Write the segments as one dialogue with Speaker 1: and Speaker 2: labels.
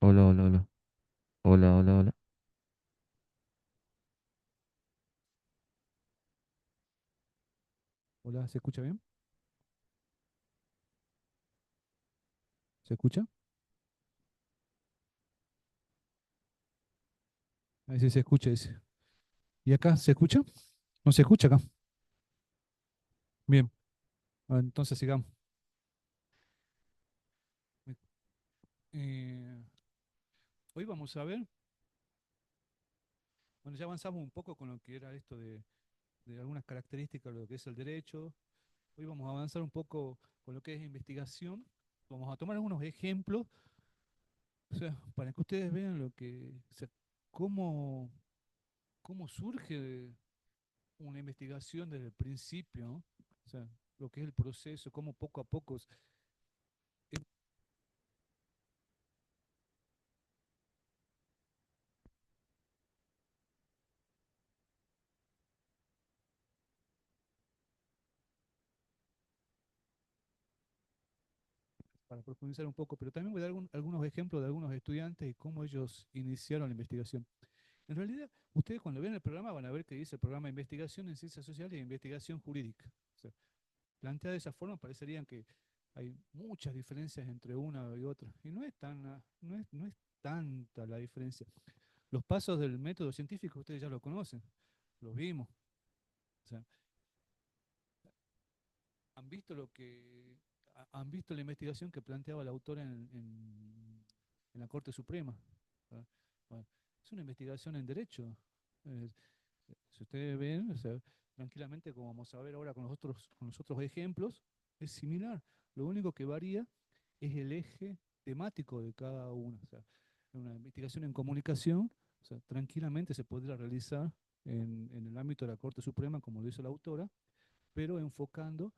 Speaker 1: Hola, hola, hola. Hola, hola, hola.
Speaker 2: Hola, ¿se escucha bien? ¿Se escucha? Ahí sí se escucha, dice. ¿Y acá se escucha? ¿No se escucha acá? Bien, entonces sigamos. Eh, Hoy vamos a ver, bueno, ya avanzamos un poco con lo que era esto de algunas características de lo que es el derecho. Hoy vamos a avanzar un poco con lo que es investigación. Vamos a tomar algunos ejemplos, o sea, para que ustedes vean o sea, cómo, cómo surge una investigación desde el principio, ¿no? O sea, lo que es el proceso, cómo poco a poco para profundizar un poco, pero también voy a dar algunos ejemplos de algunos estudiantes y cómo ellos iniciaron la investigación. En realidad, ustedes cuando ven el programa van a ver que dice el programa de investigación en ciencias sociales e investigación jurídica. O sea, planteada de esa forma parecerían que hay muchas diferencias entre una y otra. Y no es no es tanta la diferencia. Los pasos del método científico ustedes ya lo conocen, los vimos. O sea, han visto han visto la investigación que planteaba la autora en la Corte Suprema. ¿Verdad? Bueno, es una investigación en derecho. Eh, si ustedes ven, o sea, tranquilamente, como vamos a ver ahora con los otros ejemplos, es similar. Lo único que varía es el eje temático de cada uno. O sea, una investigación en comunicación, o sea, tranquilamente se podría realizar en el ámbito de la Corte Suprema, como lo hizo la autora, pero enfocando,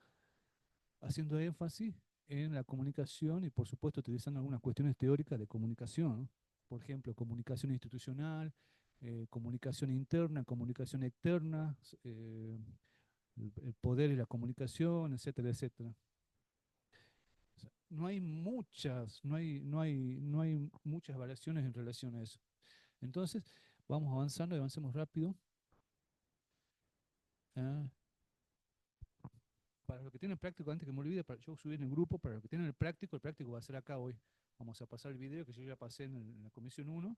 Speaker 2: haciendo énfasis en la comunicación y por supuesto utilizando algunas cuestiones teóricas de comunicación, ¿no? Por ejemplo, comunicación institucional, comunicación interna, comunicación externa, el poder y la comunicación, etcétera, etcétera. O sea, no hay muchas variaciones en relación a eso. Entonces, vamos avanzando y avancemos rápido. Ah, para los que tienen práctico, antes que me olvide, para yo subir en el grupo, para los que tienen el práctico va a ser acá hoy. Vamos a pasar el video que yo ya pasé en la comisión uno,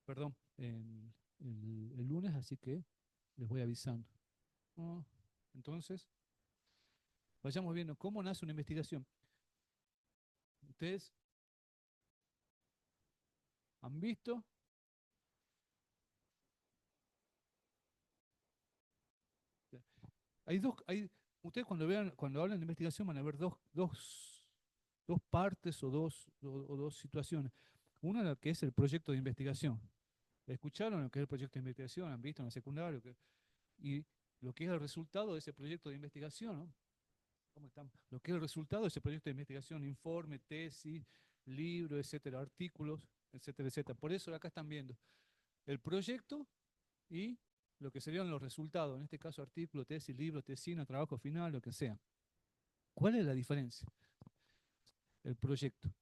Speaker 2: perdón, el lunes, así que les voy avisando. Ah, entonces, vayamos viendo cómo nace una investigación. Ustedes han visto, hay dos, hay, ustedes cuando vean, cuando hablan de investigación van a ver dos partes o dos situaciones. Una la que es el proyecto de investigación. ¿Escucharon lo que es el proyecto de investigación? ¿Han visto en la secundaria? Y lo que es el resultado de ese proyecto de investigación, ¿no? ¿Cómo estamos? Lo que es el resultado de ese proyecto de investigación, informe, tesis, libro, etcétera, artículos, etcétera, etcétera. Por eso acá están viendo el proyecto y lo que serían los resultados, en este caso artículo, tesis, libro, tesina, trabajo final, lo que sea. ¿Cuál es la diferencia? El proyecto.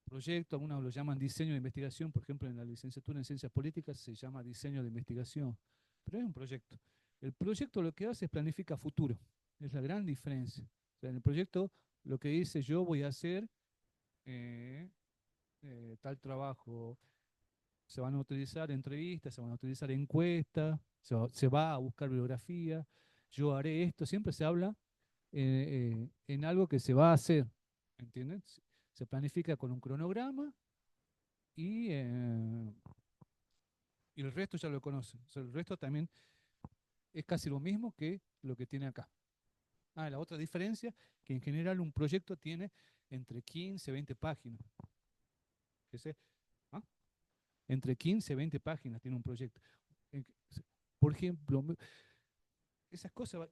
Speaker 2: Proyecto, algunos lo llaman diseño de investigación, por ejemplo, en la licenciatura en ciencias políticas se llama diseño de investigación, pero es un proyecto. El proyecto lo que hace es planifica futuro, es la gran diferencia. O sea, en el proyecto lo que dice yo voy a hacer eh, tal trabajo, se van a utilizar entrevistas, se van a utilizar encuestas, se va a buscar bibliografía, yo haré esto, siempre se habla en algo que se va a hacer, ¿entienden? Se planifica con un cronograma y, eh, y el resto ya lo conocen. O sea, el resto también es casi lo mismo que lo que tiene acá. Ah, la otra diferencia, que en general un proyecto tiene entre 15 y 20 páginas. Ese, ¿ah? Entre 15 y 20 páginas tiene un proyecto. En- Por ejemplo, esas cosas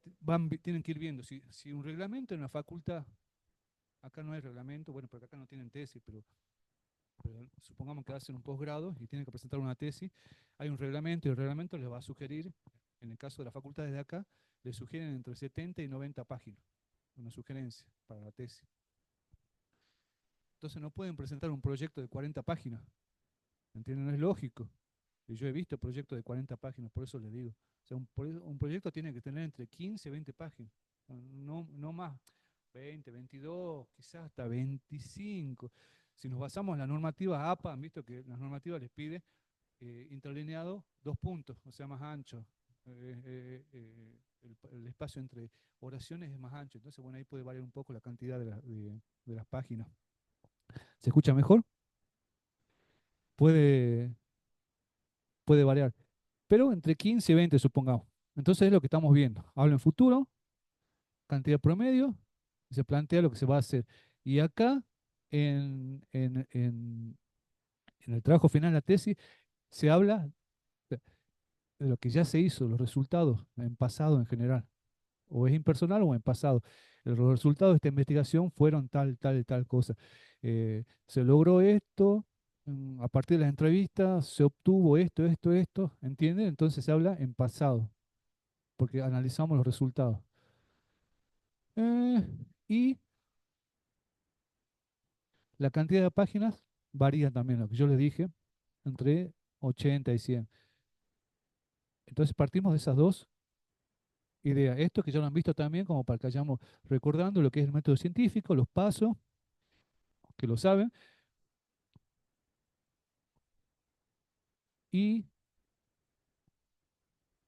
Speaker 2: tienen que ir viendo. Si un reglamento en la facultad, acá no hay reglamento, bueno, porque acá no tienen tesis, pero supongamos que hacen un posgrado y tienen que presentar una tesis, hay un reglamento y el reglamento les va a sugerir, en el caso de las facultades de acá, les sugieren entre 70 y 90 páginas, una sugerencia para la tesis. Entonces no pueden presentar un proyecto de 40 páginas. ¿Entienden? No es lógico. Y yo he visto proyectos de 40 páginas, por eso le digo. O sea, un proyecto tiene que tener entre 15 y 20 páginas, no más. 20, 22, quizás hasta 25. Si nos basamos en la normativa APA, han visto que la normativa les pide interlineado 2 puntos, o sea, más ancho. El espacio entre oraciones es más ancho. Entonces, bueno, ahí puede variar un poco la cantidad de las páginas. ¿Se escucha mejor? Puede, puede variar, pero entre 15 y 20 supongamos. Entonces es lo que estamos viendo. Hablo en futuro, cantidad promedio, y se plantea lo que se va a hacer. Y acá, en el trabajo final de la tesis, se habla de lo que ya se hizo, los resultados en pasado en general, o es impersonal o en pasado. Los resultados de esta investigación fueron tal, tal y tal cosa. Se logró esto, a partir de las entrevistas se obtuvo esto, esto, esto, ¿entienden? Entonces se habla en pasado, porque analizamos los resultados. Eh, y la cantidad de páginas varía también, lo que yo les dije, entre 80 y 100. Entonces partimos de esas dos ideas. Esto que ya lo han visto también, como para que vayamos recordando lo que es el método científico, los pasos, que lo saben, y,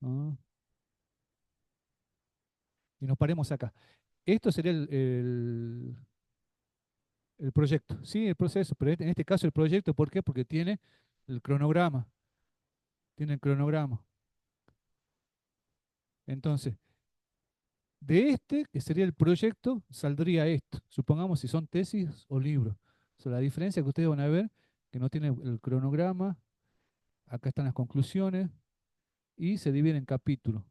Speaker 2: ah, y nos paremos acá. Esto sería el proyecto, sí, el proceso, pero en este caso el proyecto, ¿por qué? Porque el cronograma, tiene el cronograma. Entonces, de este, que sería el proyecto, saldría esto. Supongamos si son tesis o libros. O sea, la diferencia que ustedes van a ver, que no tiene el cronograma, acá están las conclusiones, y se divide en capítulos,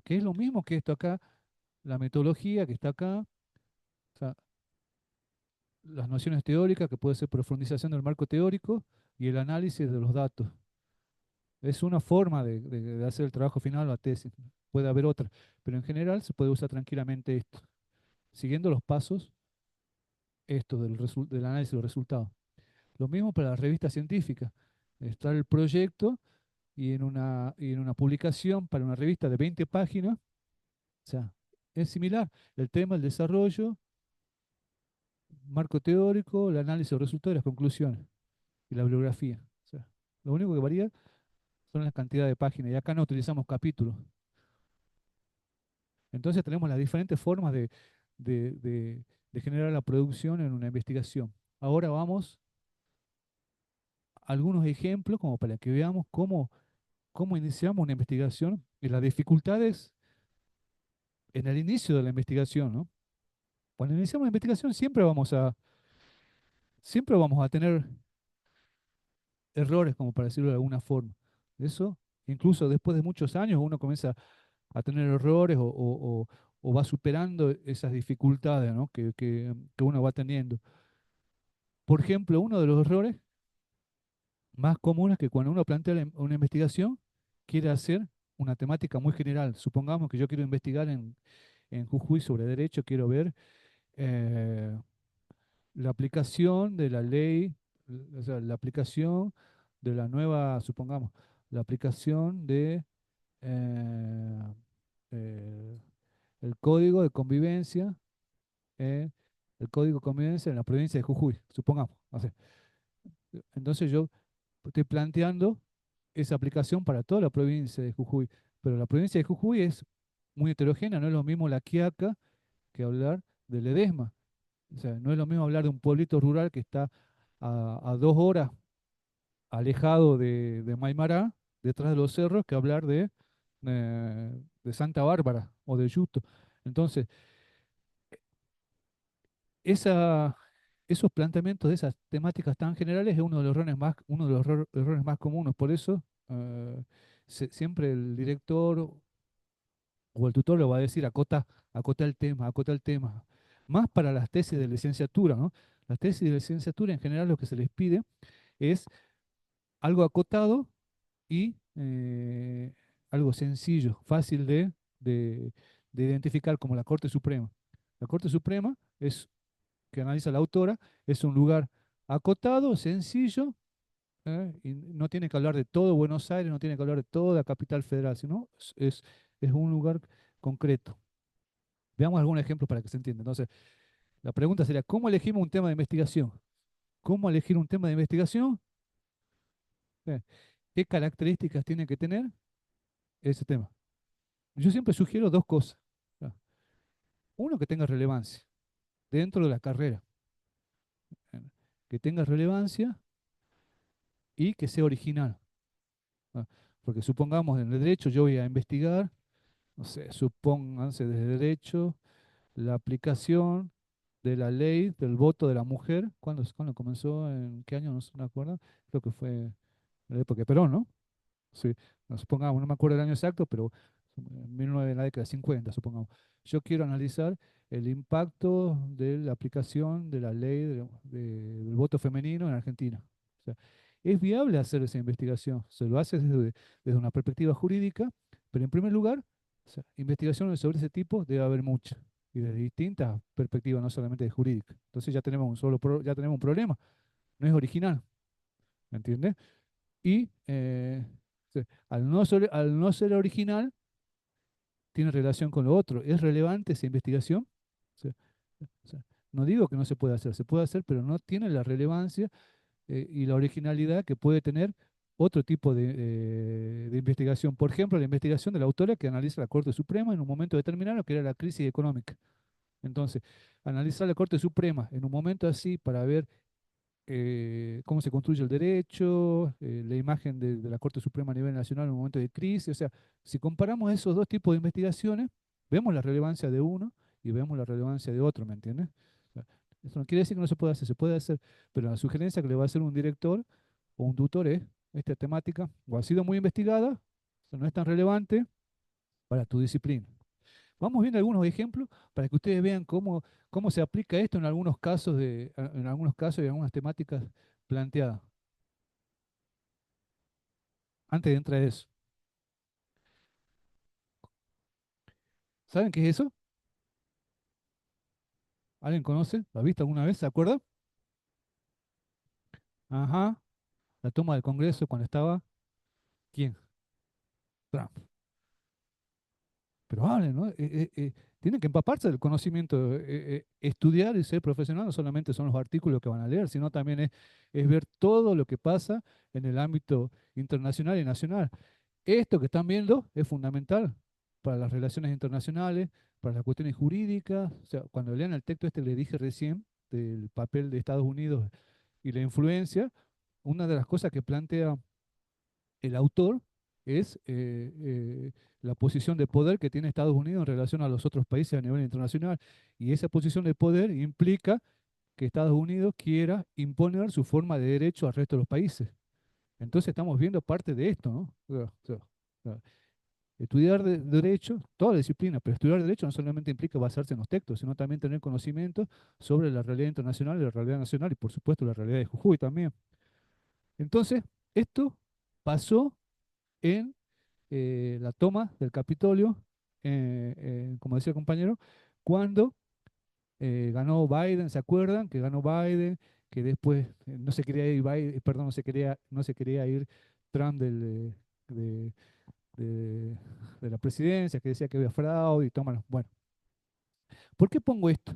Speaker 2: que es lo mismo que esto acá, la metodología que está acá, o sea, las nociones teóricas, que puede ser profundización del marco teórico, y el análisis de los datos. Es una forma de hacer el trabajo final o la tesis. Puede haber otra, pero en general se puede usar tranquilamente esto, siguiendo los pasos estos del análisis de los resultados. Lo mismo para las revistas científicas. Está el proyecto y en una publicación para una revista de 20 páginas, o sea, es similar. El tema, el desarrollo, marco teórico, el análisis de los resultados y las conclusiones y la bibliografía. O sea, lo único que varía son las cantidades de páginas y acá no utilizamos capítulos. Entonces tenemos las diferentes formas de- de- de generar la producción en una investigación. Ahora vamos a algunos ejemplos como para que veamos cómo iniciamos una investigación y las dificultades en el inicio de la investigación, ¿no? Cuando iniciamos la investigación siempre vamos a tener errores, como para decirlo de alguna forma. Eso, incluso después de muchos años, uno comienza a tener errores o va superando esas dificultades, ¿no? que uno va teniendo. Por ejemplo, uno de los errores más comunes que cuando uno plantea una investigación, quiere hacer una temática muy general. Supongamos que yo quiero investigar en Jujuy sobre derecho, quiero ver eh, la aplicación de la ley, o sea, la aplicación de la nueva, supongamos, la aplicación de eh, eh, el código de convivencia, eh, el código de convivencia en la provincia de Jujuy, supongamos. O sea, entonces yo estoy planteando esa aplicación para toda la provincia de Jujuy, pero la provincia de Jujuy es muy heterogénea, no es lo mismo La Quiaca que hablar de Ledesma. O sea, no es lo mismo hablar de un pueblito rural que está a 2 horas alejado de Maimará, detrás de los cerros, que hablar de Santa Bárbara o de Yuto. Entonces, esa, esos planteamientos de esas temáticas tan generales es uno de los errores más comunes. Por eso, siempre el director o el tutor lo va a decir, acota el tema. Más para las tesis de licenciatura, ¿no? Las tesis de licenciatura en general lo que se les pide es algo acotado y algo sencillo, fácil de identificar como la Corte Suprema. La Corte Suprema que analiza la autora, es un lugar acotado, sencillo, Y no tiene que hablar de todo Buenos Aires, no tiene que hablar de toda Capital Federal, sino es un lugar concreto. Veamos algún ejemplo para que se entienda. Entonces, la pregunta sería, ¿cómo elegimos un tema de investigación? ¿Cómo elegir un tema de investigación? Eh, ¿Qué características tiene que tener ese tema? Yo siempre sugiero dos cosas. ¿No? Uno, que tenga relevancia dentro de la carrera, ¿eh? Que tenga relevancia y que sea original. ¿No? Porque supongamos en el derecho yo voy a investigar, no sé, supónganse desde derecho, la aplicación de la ley del voto de la mujer. ¿Cuándo comenzó? ¿En qué año? No se me acuerdo. Creo que fue en la época de Perón, ¿no? Sí, no, supongamos, no me acuerdo el año exacto, pero en 19 en la década de 50, supongamos. Yo quiero analizar el impacto de la aplicación de la ley del voto femenino en Argentina. O sea, es viable hacer esa investigación, se lo hace desde una perspectiva jurídica, pero en primer lugar, o sea, investigaciones sobre ese tipo debe haber muchas, y desde distintas perspectivas, no solamente de jurídica. Entonces ya tenemos ya tenemos un problema, no es original, ¿me entiendes? Y sí, al no ser original, tiene relación con lo otro. ¿Es relevante esa investigación? Sí, o sea, no digo que no se pueda hacer, se puede hacer, pero no tiene la relevancia y la originalidad que puede tener otro tipo de investigación. Por ejemplo, la investigación de la autora que analiza la Corte Suprema en un momento determinado, que era la crisis económica. Entonces, analizar la Corte Suprema en un momento así para ver cómo se construye el derecho, la imagen de la Corte Suprema a nivel nacional en un momento de crisis. O sea, si comparamos esos dos tipos de investigaciones, vemos la relevancia de uno y vemos la relevancia de otro, ¿me entiendes? O sea, eso no quiere decir que no se pueda hacer, se puede hacer, pero la sugerencia que le va a hacer un director o un tutor es, esta temática o ha sido muy investigada, o sea, no es tan relevante para tu disciplina. Vamos viendo algunos ejemplos para que ustedes vean cómo se aplica esto en algunos casos en algunos casos y algunas temáticas planteadas. Antes de entrar a eso, ¿saben qué es eso? ¿Alguien conoce? ¿Lo ha visto alguna vez? ¿Se acuerda? Ajá, la toma del Congreso cuando estaba, ¿quién? Trump. Pero hablen, ¿no? Tienen que empaparse del conocimiento, estudiar y ser profesional no solamente son los artículos que van a leer, sino también es ver todo lo que pasa en el ámbito internacional y nacional. Esto que están viendo es fundamental para las relaciones internacionales, para las cuestiones jurídicas. O sea, cuando lean el texto este que le dije recién del papel de Estados Unidos y la influencia, una de las cosas que plantea el autor es la posición de poder que tiene Estados Unidos en relación a los otros países a nivel internacional. Y esa posición de poder implica que Estados Unidos quiera imponer su forma de derecho al resto de los países. Entonces estamos viendo parte de esto, ¿no? Estudiar derecho, toda disciplina, pero estudiar derecho no solamente implica basarse en los textos, sino también tener conocimiento sobre la realidad internacional y la realidad nacional y por supuesto la realidad de Jujuy también. Entonces, esto pasó en la toma del Capitolio, como decía el compañero, cuando ganó Biden, ¿se acuerdan? Que ganó Biden, que después no se quería ir Biden, perdón, no se quería ir Trump de, de- de la presidencia, que decía que había fraude y tómalo. Bueno, ¿por qué pongo esto?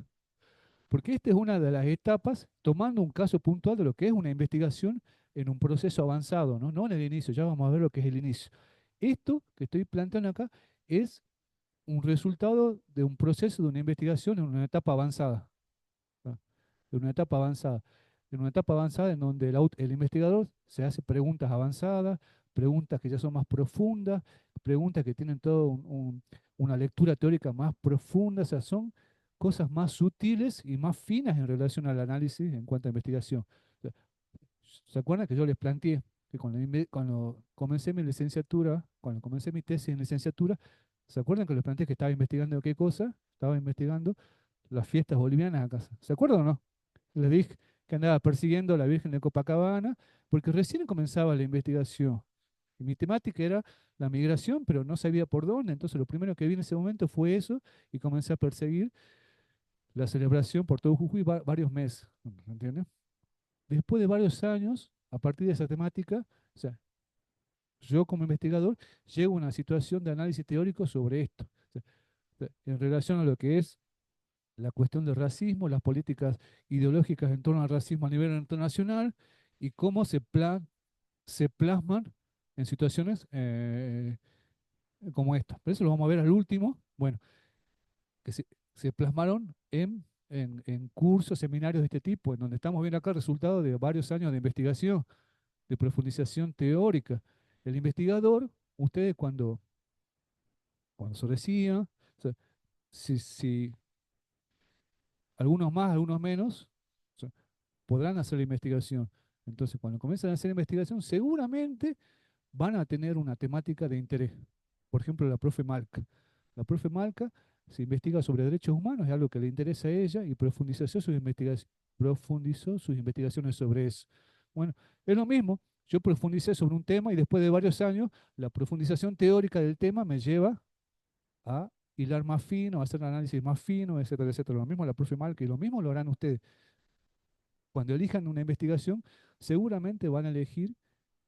Speaker 2: Porque esta es una de las etapas, tomando un caso puntual de lo que es una investigación en un proceso avanzado, ¿no? No en el inicio, ya vamos a ver lo que es el inicio. Esto que estoy planteando acá es un resultado de un proceso de una investigación en una etapa avanzada, ¿no? En una etapa avanzada. En una etapa avanzada en donde el investigador se hace preguntas avanzadas, preguntas que ya son más profundas, preguntas que tienen toda una lectura teórica más profunda, o sea, son cosas más sutiles y más finas en relación al análisis en cuanto a investigación. O sea, ¿se acuerdan que yo les planteé que cuando comencé mi licenciatura, cuando comencé mi tesis en licenciatura, ¿se acuerdan que les planteé que estaba investigando qué cosa? Estaba investigando las fiestas bolivianas acá. ¿Se acuerdan o no? Les dije que andaba persiguiendo a la Virgen de Copacabana, porque recién comenzaba la investigación. Y mi temática era la migración, pero no sabía por dónde. Entonces lo primero que vi en ese momento fue eso y comencé a perseguir la celebración por todo Jujuy varios meses. ¿Entiendes? Después de varios años, a partir de esa temática, o sea, yo como investigador llego a una situación de análisis teórico sobre esto, en relación a lo que es la cuestión del racismo, las políticas ideológicas en torno al racismo a nivel internacional y cómo se plasman en situaciones como esta. Pero eso lo vamos a ver al último, bueno, que se plasmaron en cursos, seminarios de este tipo, en donde estamos viendo acá el resultado de varios años de investigación, de profundización teórica. El investigador, ustedes cuando se reciban, o sea, si algunos más, algunos menos, o sea, podrán hacer la investigación. Entonces, cuando comiencen a hacer investigación, seguramente van a tener una temática de interés. Por ejemplo, la profe Malca. La profe Malca se investiga sobre derechos humanos, es algo que le interesa a ella, y profundizó sus investigaciones sobre eso. Bueno, es lo mismo. Yo profundicé sobre un tema y después de varios años, la profundización teórica del tema me lleva a hilar más fino, a hacer un análisis más fino, etcétera, etcétera. Lo mismo la profe Malca y lo mismo lo harán ustedes. Cuando elijan una investigación, seguramente van a elegir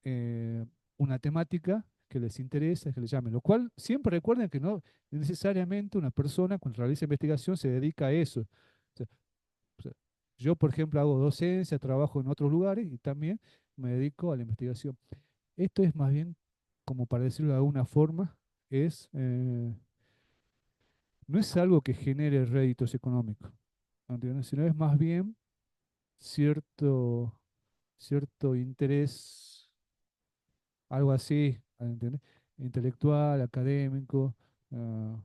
Speaker 2: eh, una temática que les interesa, que les llame. Lo cual siempre recuerden que no necesariamente una persona cuando realiza investigación se dedica a eso. O sea, o sea, yo, por ejemplo, hago docencia, trabajo en otros lugares y también me dedico a la investigación. Esto es más bien, como para decirlo de alguna forma, es, no es algo que genere réditos económicos, ¿entiendes? Sino es más bien cierto, cierto interés, algo así, ¿entendés? Intelectual, académico. ah,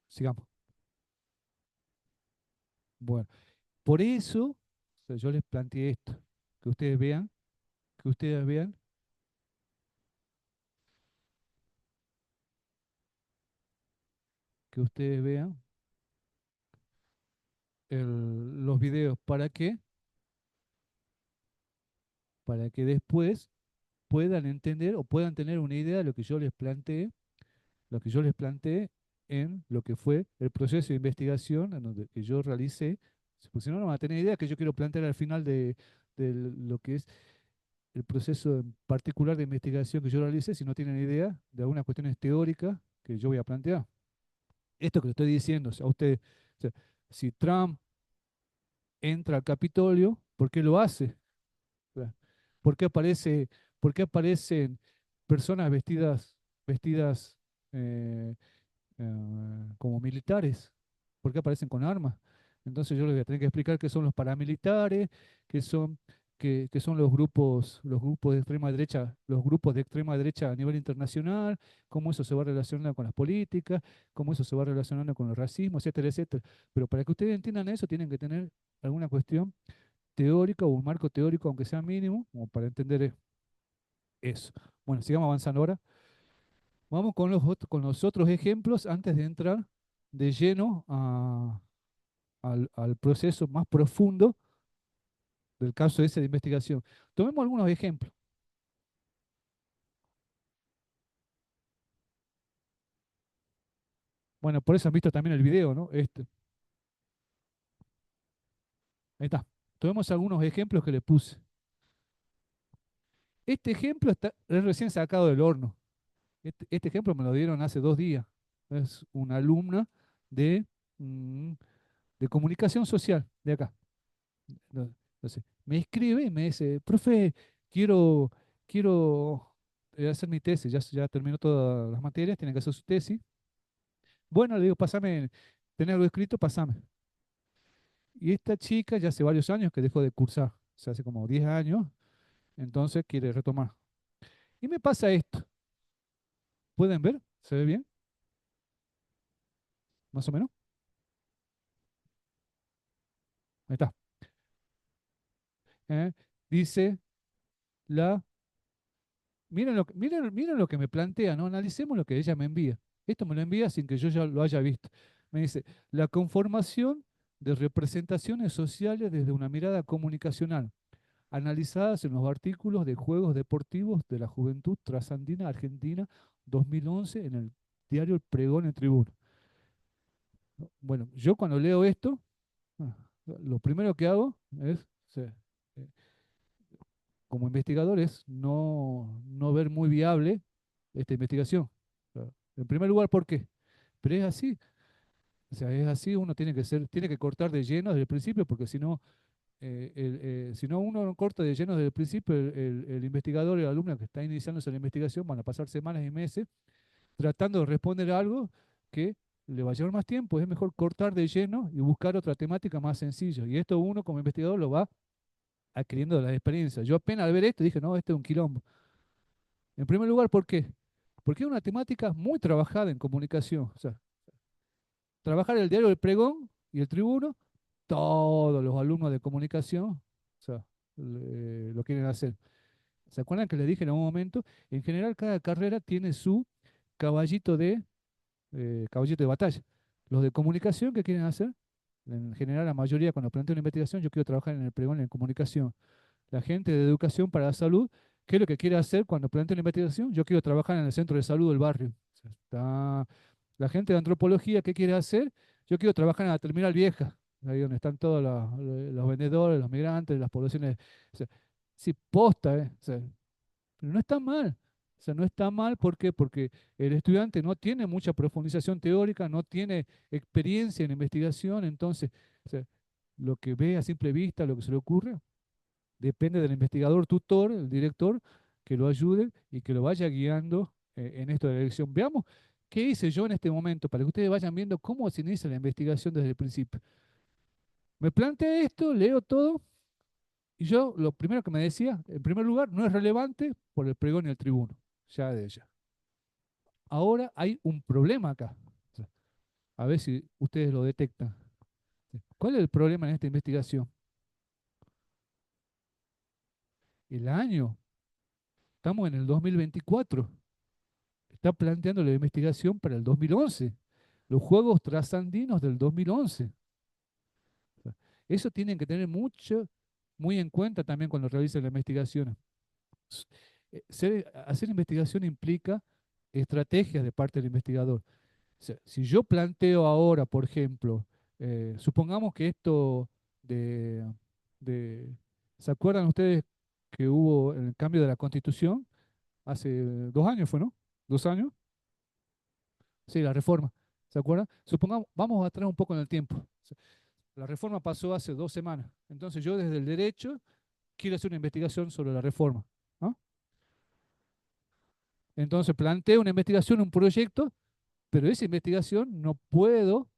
Speaker 2: Sigamos. Bueno, por eso, o sea, yo les planteé esto, que ustedes vean, que ustedes vean, que ustedes vean los videos. ¿Para qué? Para que después puedan entender o puedan tener una idea de lo que yo les planteé, lo que yo les planteé en lo que fue el proceso de investigación que yo realicé. Pues si no, no van a tener idea que yo quiero plantear al final de lo que es el proceso en particular de investigación que yo realicé, si no tienen idea de algunas cuestiones teóricas que yo voy a plantear. Esto que le estoy diciendo, o sea, a usted, o sea, si Trump entra al Capitolio, ¿por qué lo hace? O sea, ¿por qué aparece, por qué aparecen personas vestidas eh, como militares? ¿Por qué aparecen con armas? Entonces yo les voy a tener que explicar qué son los paramilitares, qué son, qué son los grupos de extrema derecha, los grupos de extrema derecha a nivel internacional, cómo eso se va relacionando con las políticas, cómo eso se va relacionando con el racismo, etcétera, etcétera. Pero para que ustedes entiendan eso, tienen que tener alguna cuestión teórica o un marco teórico, aunque sea mínimo, como para entender eso. Bueno, sigamos avanzando ahora. Vamos con con los otros ejemplos antes de entrar de lleno al proceso más profundo del caso ese de investigación. Tomemos algunos ejemplos. Bueno, por eso han visto también el video, ¿no? Ahí está. Tomemos algunos ejemplos que le puse. Este ejemplo es recién sacado del horno. Este ejemplo me lo dieron hace 2 días. Es una alumna de, mm, de comunicación social de acá. Entonces, me escribe y me dice, profe, quiero hacer mi tesis, ya terminó todas las materias, tiene que hacer su tesis. Bueno, le digo, pásame, ¿tenés algo escrito? Pásame. Y esta chica ya hace varios años que dejó de cursar, o sea, hace como 10 años, entonces quiere retomar. Y me pasa esto, ¿pueden ver? ¿Se ve bien? Más o menos. Ahí está. ¿Eh? Dice la miren lo que me plantea, ¿no? Analicemos lo que ella me envía. Esto me lo envía sin que yo ya lo haya visto. Me dice, la conformación de representaciones sociales desde una mirada comunicacional, analizadas en los artículos de Juegos Deportivos de la Juventud Trasandina Argentina 2011 en el diario El Pregón en Tribuna. Bueno, yo cuando leo esto, ah, lo primero que hago es sea, eh, como investigador es no ver muy viable esta investigación. O sea, en primer lugar, ¿por qué? Pero es así. O sea, es así, uno tiene que cortar de lleno desde el principio, porque si no, si no uno no corta de lleno desde el principio, el investigador y el alumno que está iniciándose la investigación van a pasar semanas y meses tratando de responder algo que le va a llevar más tiempo. Es mejor cortar de lleno y buscar otra temática más sencilla. Y esto uno como investigador lo va adquiriendo de la experiencia. Yo apenas al ver esto dije, no, este es un quilombo. En primer lugar, ¿por qué? Porque es una temática muy trabajada en comunicación. O sea, trabajar el diario El Pregón y El Tribuno, todos los alumnos de comunicación, o sea, lo quieren hacer. ¿Se acuerdan que les dije en un momento? En general, cada carrera tiene su caballito caballito de batalla. Los de comunicación, ¿qué quieren hacer? En general, la mayoría, cuando plantea una investigación, yo quiero trabajar en el pregón en comunicación. La gente de educación para la salud, ¿qué es lo que quiere hacer cuando plantea una investigación? Yo quiero trabajar en el centro de salud del barrio. O sea, la gente de antropología, ¿qué quiere hacer? Yo quiero trabajar en la terminal vieja, ahí donde están todos los vendedores, los migrantes, las poblaciones. O sea, sí, posta, ¿eh? O sea, pero no está mal. O sea, no está mal, ¿por qué? Porque el estudiante no tiene mucha profundización teórica, no tiene experiencia en investigación, entonces, o sea, lo que ve a simple vista, lo que se le ocurre, depende del investigador tutor, el director, que lo ayude y que lo vaya guiando en esto de la elección. Veamos qué hice yo en este momento para que ustedes vayan viendo cómo se inicia la investigación desde el principio. Me planteé esto, leo todo y yo lo primero que me decía, en primer lugar, no es relevante por el pregón y el tribuno, ya de ella. Ahora hay un problema acá. O sea, a ver si ustedes lo detectan. ¿Cuál es el problema en esta investigación? El año. Estamos en el 2024. Está planteando la investigación para el 2011. Los Juegos Trasandinos del 2011. O sea, eso tienen que tener muy en cuenta también cuando realicen la investigación. Hacer investigación implica estrategias de parte del investigador. O sea, si yo planteo ahora, por ejemplo, supongamos que esto de, de- ¿se acuerdan ustedes que hubo el cambio de la Constitución? Hace 2 años fue, ¿no? 2 años. Sí, la reforma. ¿Se acuerdan? Supongamos, vamos atrás un poco en el tiempo. O sea, la reforma pasó hace 2 semanas. Entonces yo desde el derecho quiero hacer una investigación sobre la reforma, ¿no? Entonces planteo una investigación, un proyecto, pero esa investigación no puedo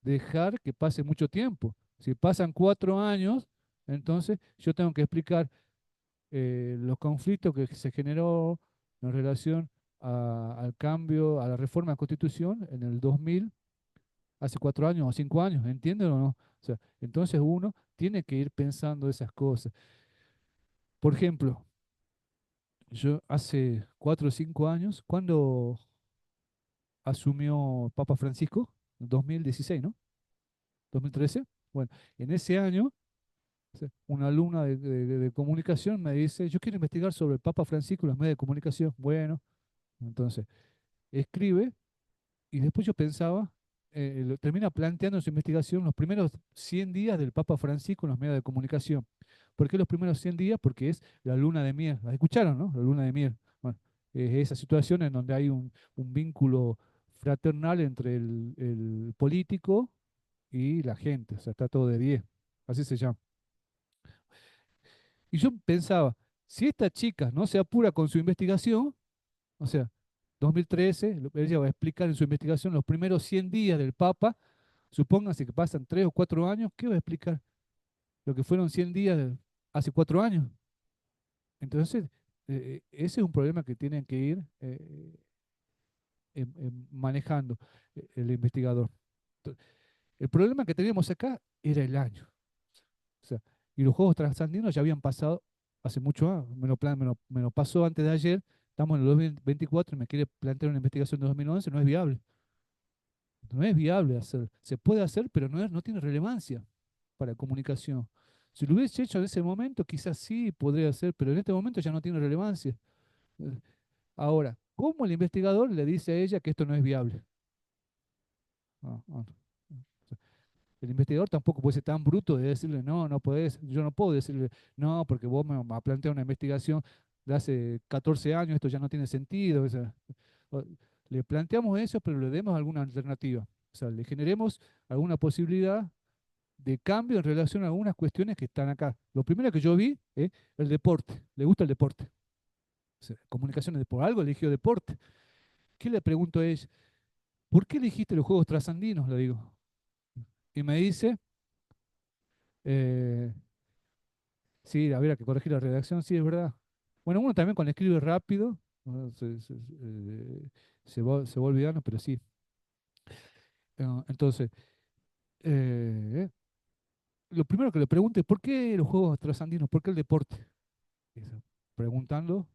Speaker 2: dejar que pase mucho tiempo. Si pasan 4 años, entonces yo tengo que explicar los conflictos que se generó en relación al cambio, a la reforma de la Constitución en el 2000, hace 4 años o 5 años, ¿entienden o no? O sea, entonces uno tiene que ir pensando esas cosas. Por ejemplo, yo hace 4 o 5 años, ¿cuándo asumió Papa Francisco? 2016, ¿no? 2013. Bueno, en ese año sí, una alumna de comunicación me dice, yo quiero investigar sobre el Papa Francisco y los medios de comunicación. Bueno, entonces escribe y después yo pensaba, termina planteando en su investigación los primeros 100 días del Papa Francisco en los medios de comunicación. ¿Por qué los primeros 100 días? Porque es la luna de miel. ¿La escucharon, no? La luna de miel. Bueno, es esa situación en donde hay un vínculo fraternal entre el político y la gente. O sea, está todo de 10. Así se llama. Y yo pensaba, si esta chica no se apura con su investigación, o sea, 2013, ella va a explicar en su investigación los primeros 100 días del Papa, supónganse que pasan 3 o 4 años, ¿qué va a explicar? Lo que fueron 100 días hace 4 años. Entonces, ese es un problema que tienen que ir manejando el investigador. El problema que teníamos acá era el año. O sea, y los juegos trascendidos ya habían pasado hace mucho años. Me lo pasó antes de ayer. Estamos en el 2024 y me quiere plantear una investigación de 2011. No es viable. No es viable hacer. Se puede hacer, pero no tiene relevancia para comunicación. Si lo hubiese hecho en ese momento, quizás sí podría ser, pero en este momento ya no tiene relevancia. Eh, Ahora, ¿cómo el investigador le dice a ella que esto no es viable? Ah, ah, no. El investigador tampoco puede ser tan bruto de decirle, no, no podés, yo no puedo decirle, no, porque vos me has planteado una investigación de hace 14 años, esto ya no tiene sentido. O sea, o- le planteamos eso, pero le demos alguna alternativa. O sea, le generemos alguna posibilidad de cambio en relación a algunas cuestiones que están acá. Lo primero que yo vi es el deporte. Le gusta el deporte. O sea, comunicaciones de por algo eligió deporte. ¿Qué le pregunto a ella? ¿Por qué elegiste los juegos trasandinos? Le digo. Y me dice, eh, sí, habría que corregir la redacción, sí, es verdad. Bueno, uno también cuando escribe rápido, ¿no? Se va olvidando, pero sí. Entonces, eh, lo primero que le pregunto es, ¿por qué los juegos trasandinos? ¿Por qué el deporte? Eso, preguntando.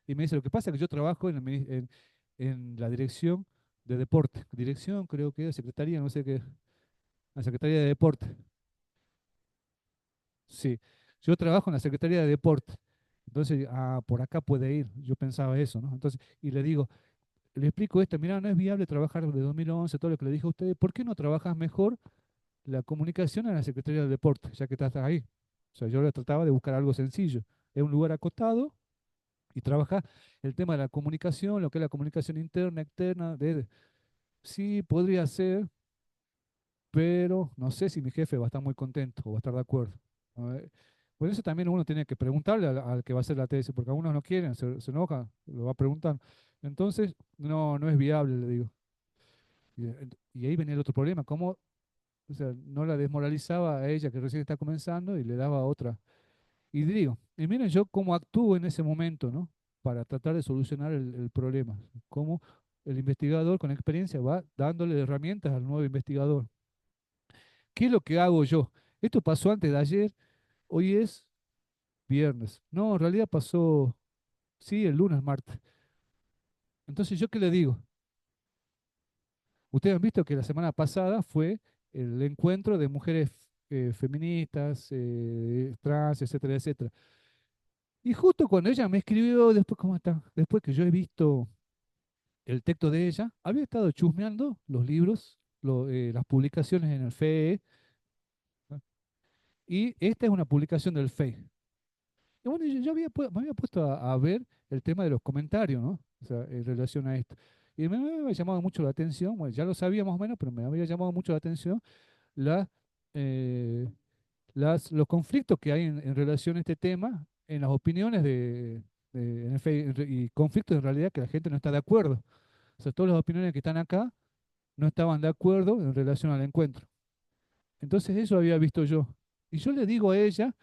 Speaker 2: Y me dice, lo que pasa es que yo trabajo en la dirección de deporte. Dirección, creo que es secretaría, no sé qué. La Secretaría de Deporte. Sí, yo trabajo en la Secretaría de Deporte. Entonces, por acá puede ir. Yo pensaba eso, ¿no? Entonces, y le digo, le explico esto, mira, no es viable trabajar de 2011, todo lo que le dije a ustedes, ¿por qué no trabajas mejor la comunicación en la Secretaría de Deporte, ya que estás ahí? O sea, yo le trataba de buscar algo sencillo. Es un lugar acotado y trabaja el tema de la comunicación, lo que es la comunicación interna, externa, sí, podría ser, pero no sé si mi jefe va a estar muy contento o va a estar de acuerdo. A ver, por eso también uno tiene que preguntarle al que va a hacer la tesis, porque algunos no quieren, se enoja, lo va a preguntar. Entonces, no, no es viable, le digo. Y ahí venía el otro problema, cómo, o sea, no la desmoralizaba a ella que recién está comenzando y le daba otra. Y digo, y miren yo cómo actúo en ese momento, ¿no? Para tratar de solucionar el problema. Cómo el investigador con experiencia va dándole herramientas al nuevo investigador. ¿Qué es lo que hago yo? Esto pasó antes de ayer, hoy es viernes. No, en realidad pasó, sí, el lunes, martes. Entonces, ¿yo qué le digo? Ustedes han visto que la semana pasada fue el encuentro de mujeres feministas, trans, etcétera, etcétera. Y justo cuando ella me escribió, después, ¿cómo está? Después que yo he visto el texto de ella, había estado chusmeando los libros, las publicaciones en el FE, ¿no? Y esta es una publicación del FE. Y bueno, yo me había puesto a ver el tema de los comentarios, ¿no? O sea, en relación a esto. Y me había llamado mucho la atención, bueno, ya lo sabía más o menos, pero me había llamado mucho la atención la, eh, los conflictos que hay en relación a este tema, en las opiniones en el y conflictos en realidad que la gente no está de acuerdo. O sea, todas las opiniones que están acá no estaban de acuerdo en relación al encuentro. Entonces eso había visto yo. Y yo le digo a ella,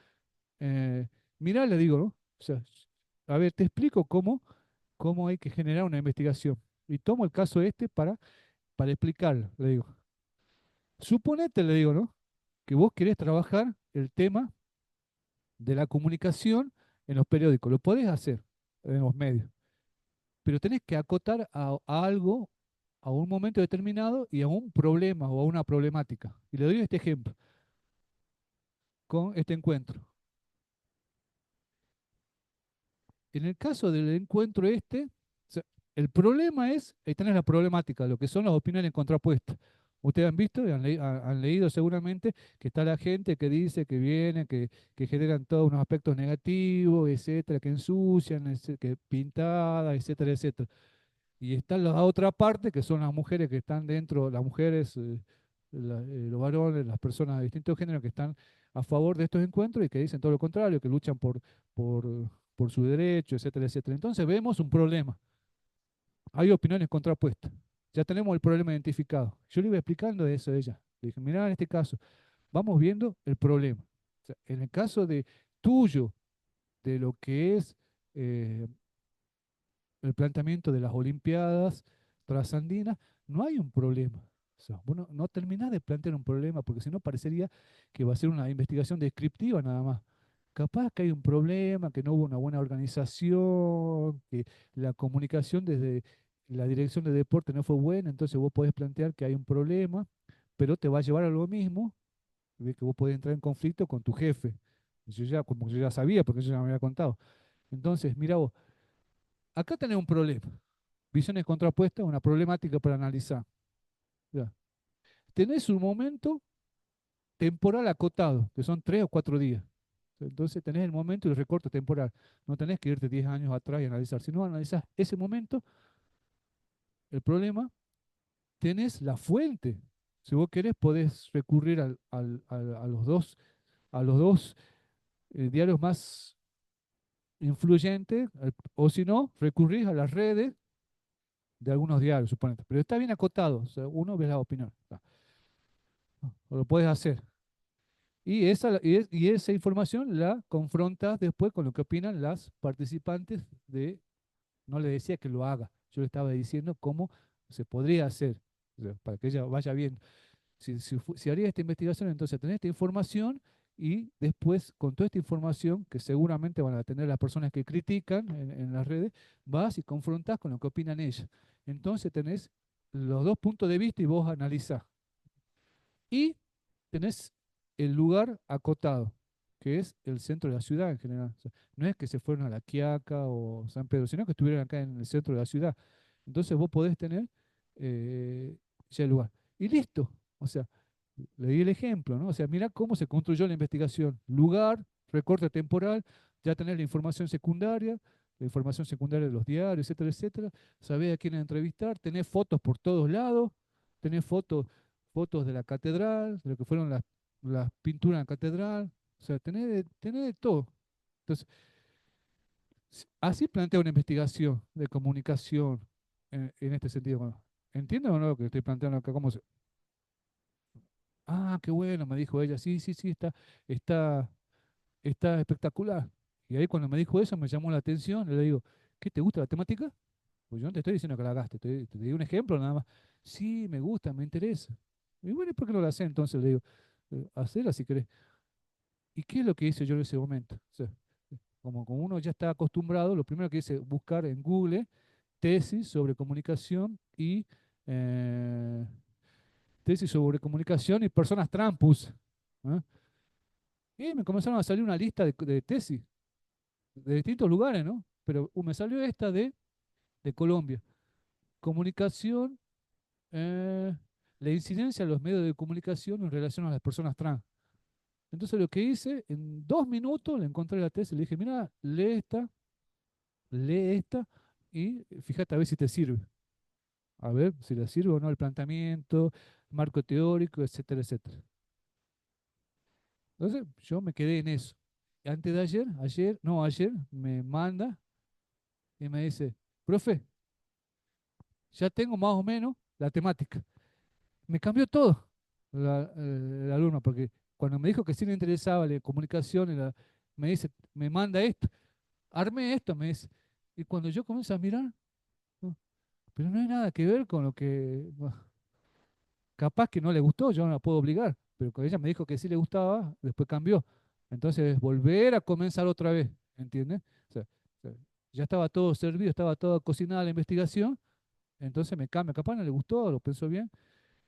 Speaker 2: mirá, le digo, ¿no? O sea, a ver, te explico cómo hay que generar una investigación. Y tomo el caso este para explicarlo, le digo. Suponete, le digo, ¿no? Que vos querés trabajar el tema de la comunicación en los periódicos. Lo podés hacer en los medios, pero tenés que acotar a algo, a un momento determinado y a un problema o a una problemática. Y le doy este ejemplo con este encuentro. En el caso del encuentro este, o sea, el problema es, ahí tenés la problemática, lo que son las opiniones contrapuestas. Ustedes han visto y han leído seguramente que está la gente que dice que viene, que generan todos unos aspectos negativos, etcétera, que ensucian, que pintadas, etcétera, etcétera. Y está la otra parte, que son las mujeres que están dentro, las mujeres, los varones, las personas de distintos géneros que están a favor de estos encuentros y que dicen todo lo contrario, que luchan por, por su derecho, etcétera, etcétera. Entonces vemos un problema. Hay opiniones contrapuestas. Ya tenemos el problema identificado. Yo le iba explicando eso a ella. Le dije, mira, en este caso, vamos viendo el problema. O sea, en el caso de tuyo, de lo que es el planteamiento de las Olimpiadas trasandinas, no hay un problema. O sea, bueno, no terminás de plantear un problema, porque si no parecería que va a ser una investigación descriptiva nada más. Capaz que hay un problema, que no hubo una buena organización, que la comunicación desde la dirección de deporte no fue buena, entonces vos podés plantear que hay un problema, pero te va a llevar a lo mismo, de que vos podés entrar en conflicto con tu jefe. Como yo ya sabía, porque yo ya me había contado. Entonces, mira vos, acá tenés un problema. Visiones contrapuestas, una problemática para analizar. Ya. tenés un momento temporal acotado, que son 3 o 4 días. Entonces tenés el momento y el recorte temporal. No tenés que irte 10 años atrás y analizar. Si no analizás ese momento, el problema, tenés la fuente. Si vos querés, podés recurrir a los dos diarios más influyentes, o si no, recurrís a las redes de algunos diarios, suponete. Pero está bien acotado, o sea, uno ve la opinión. Lo puedes hacer. Y esa información la confrontas después con lo que opinan las participantes de, no le decía que lo haga, yo le estaba diciendo cómo se podría hacer, o sea, para que ella vaya viendo. Si haría esta investigación, entonces tenés esta información y después con toda esta información, que seguramente van a tener las personas que critican en las redes, vas y confrontás con lo que opinan ellas. Entonces tenés los dos puntos de vista y vos analizás. Y tenés el lugar acotado, que es el centro de la ciudad en general. O sea, no es que se fueron a La Quiaca o San Pedro, sino que estuvieron acá en el centro de la ciudad. Entonces vos podés tener ya el lugar. Y listo. O sea, le di el ejemplo, ¿no? O sea, mira cómo se construyó la investigación. Lugar, recorte temporal, ya tenés la información secundaria de los diarios, etcétera, etcétera. Sabés a quién entrevistar, tenés fotos por todos lados, tenés fotos de la catedral, de lo que fueron las pinturas en la catedral. O sea, tenés de todo. Entonces, así plantea una investigación de comunicación en este sentido. Bueno, ¿entiendes o no lo que estoy planteando acá? Ah, qué bueno, me dijo ella. Sí, sí, sí, está, está espectacular. Y ahí cuando me dijo eso me llamó la atención. Y le digo, ¿qué te gusta la temática? Pues yo no te estoy diciendo que la hagas, te di un ejemplo nada más. Sí, me gusta, me interesa. Y bueno, ¿y por qué no la haces entonces? Le digo, hacela si querés. ¿Y qué es lo que hice yo en ese momento? O sea, como uno ya está acostumbrado, lo primero que hice buscar en Google tesis sobre comunicación y eh, tesis sobre comunicación y personas trampus. ¿Ah? Y me comenzaron a salir una lista de tesis de distintos lugares, ¿no? Pero me salió esta de Colombia. Comunicación, eh, la incidencia de los medios de comunicación en relación a las personas trans. Entonces lo que hice, en 2 minutos le encontré la tesis, le dije, mira, lee esta y fíjate a ver si te sirve. A ver si le sirve o no el planteamiento, marco teórico, etcétera, etcétera. Entonces yo me quedé en eso. Antes de ayer me manda y me dice, profe, ya tengo más o menos la temática. Me cambió todo el alumno, porque cuando me dijo que sí le interesaba la comunicación, me dice, me manda esto, armé esto, me dice. Y cuando yo comienzo a mirar, no, pero no hay nada que ver con lo que, bueno, capaz que no le gustó, yo no la puedo obligar, pero cuando ella me dijo que sí le gustaba, después cambió. Entonces, volver a comenzar otra vez, ¿entiendes? O sea, ya estaba todo servido, estaba toda cocinada la investigación, entonces me cambia, capaz no le gustó, lo pensó bien.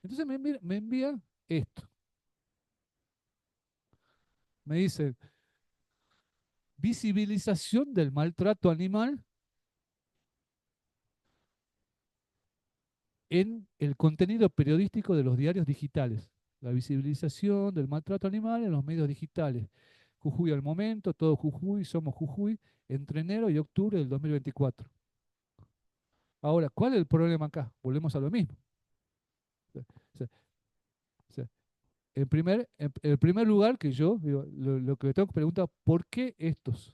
Speaker 2: Entonces me envía esto. Me dice, visibilización del maltrato animal en el contenido periodístico de los diarios digitales. La visibilización del maltrato animal en los medios digitales. Jujuy al momento, todo Jujuy, somos Jujuy, entre enero y octubre del 2024. Ahora, ¿cuál es el problema acá? Volvemos a lo mismo. O sea, o sea, en primer lugar, que yo digo, lo que tengo que preguntar, ¿por qué estos?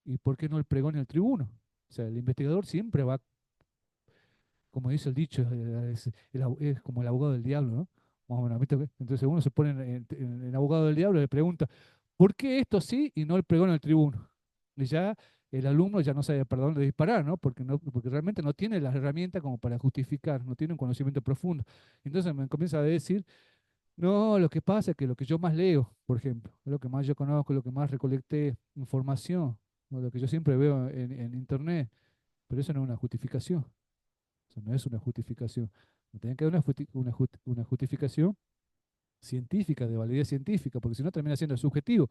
Speaker 2: ¿Y por qué no el pregón y el tribuno? O sea, el investigador siempre va, como dice el dicho, es como el abogado del diablo, ¿no? Más o menos, ¿viste? Entonces uno se pone en abogado del diablo y le pregunta, ¿por qué esto sí y no el pregón y el tribuno? Y ya el alumno ya no sabe para dónde disparar, ¿no? Porque realmente no tiene las herramientas como para justificar, no tiene un conocimiento profundo. Entonces me comienza a decir, no, lo que pasa es que lo que yo más leo, por ejemplo, lo que más yo conozco, lo que más recolecté información, ¿no? Lo que yo siempre veo en internet, pero eso no es una justificación, eso no es una justificación. No tiene que haber una justificación científica, de validez científica, porque si no termina siendo subjetivo.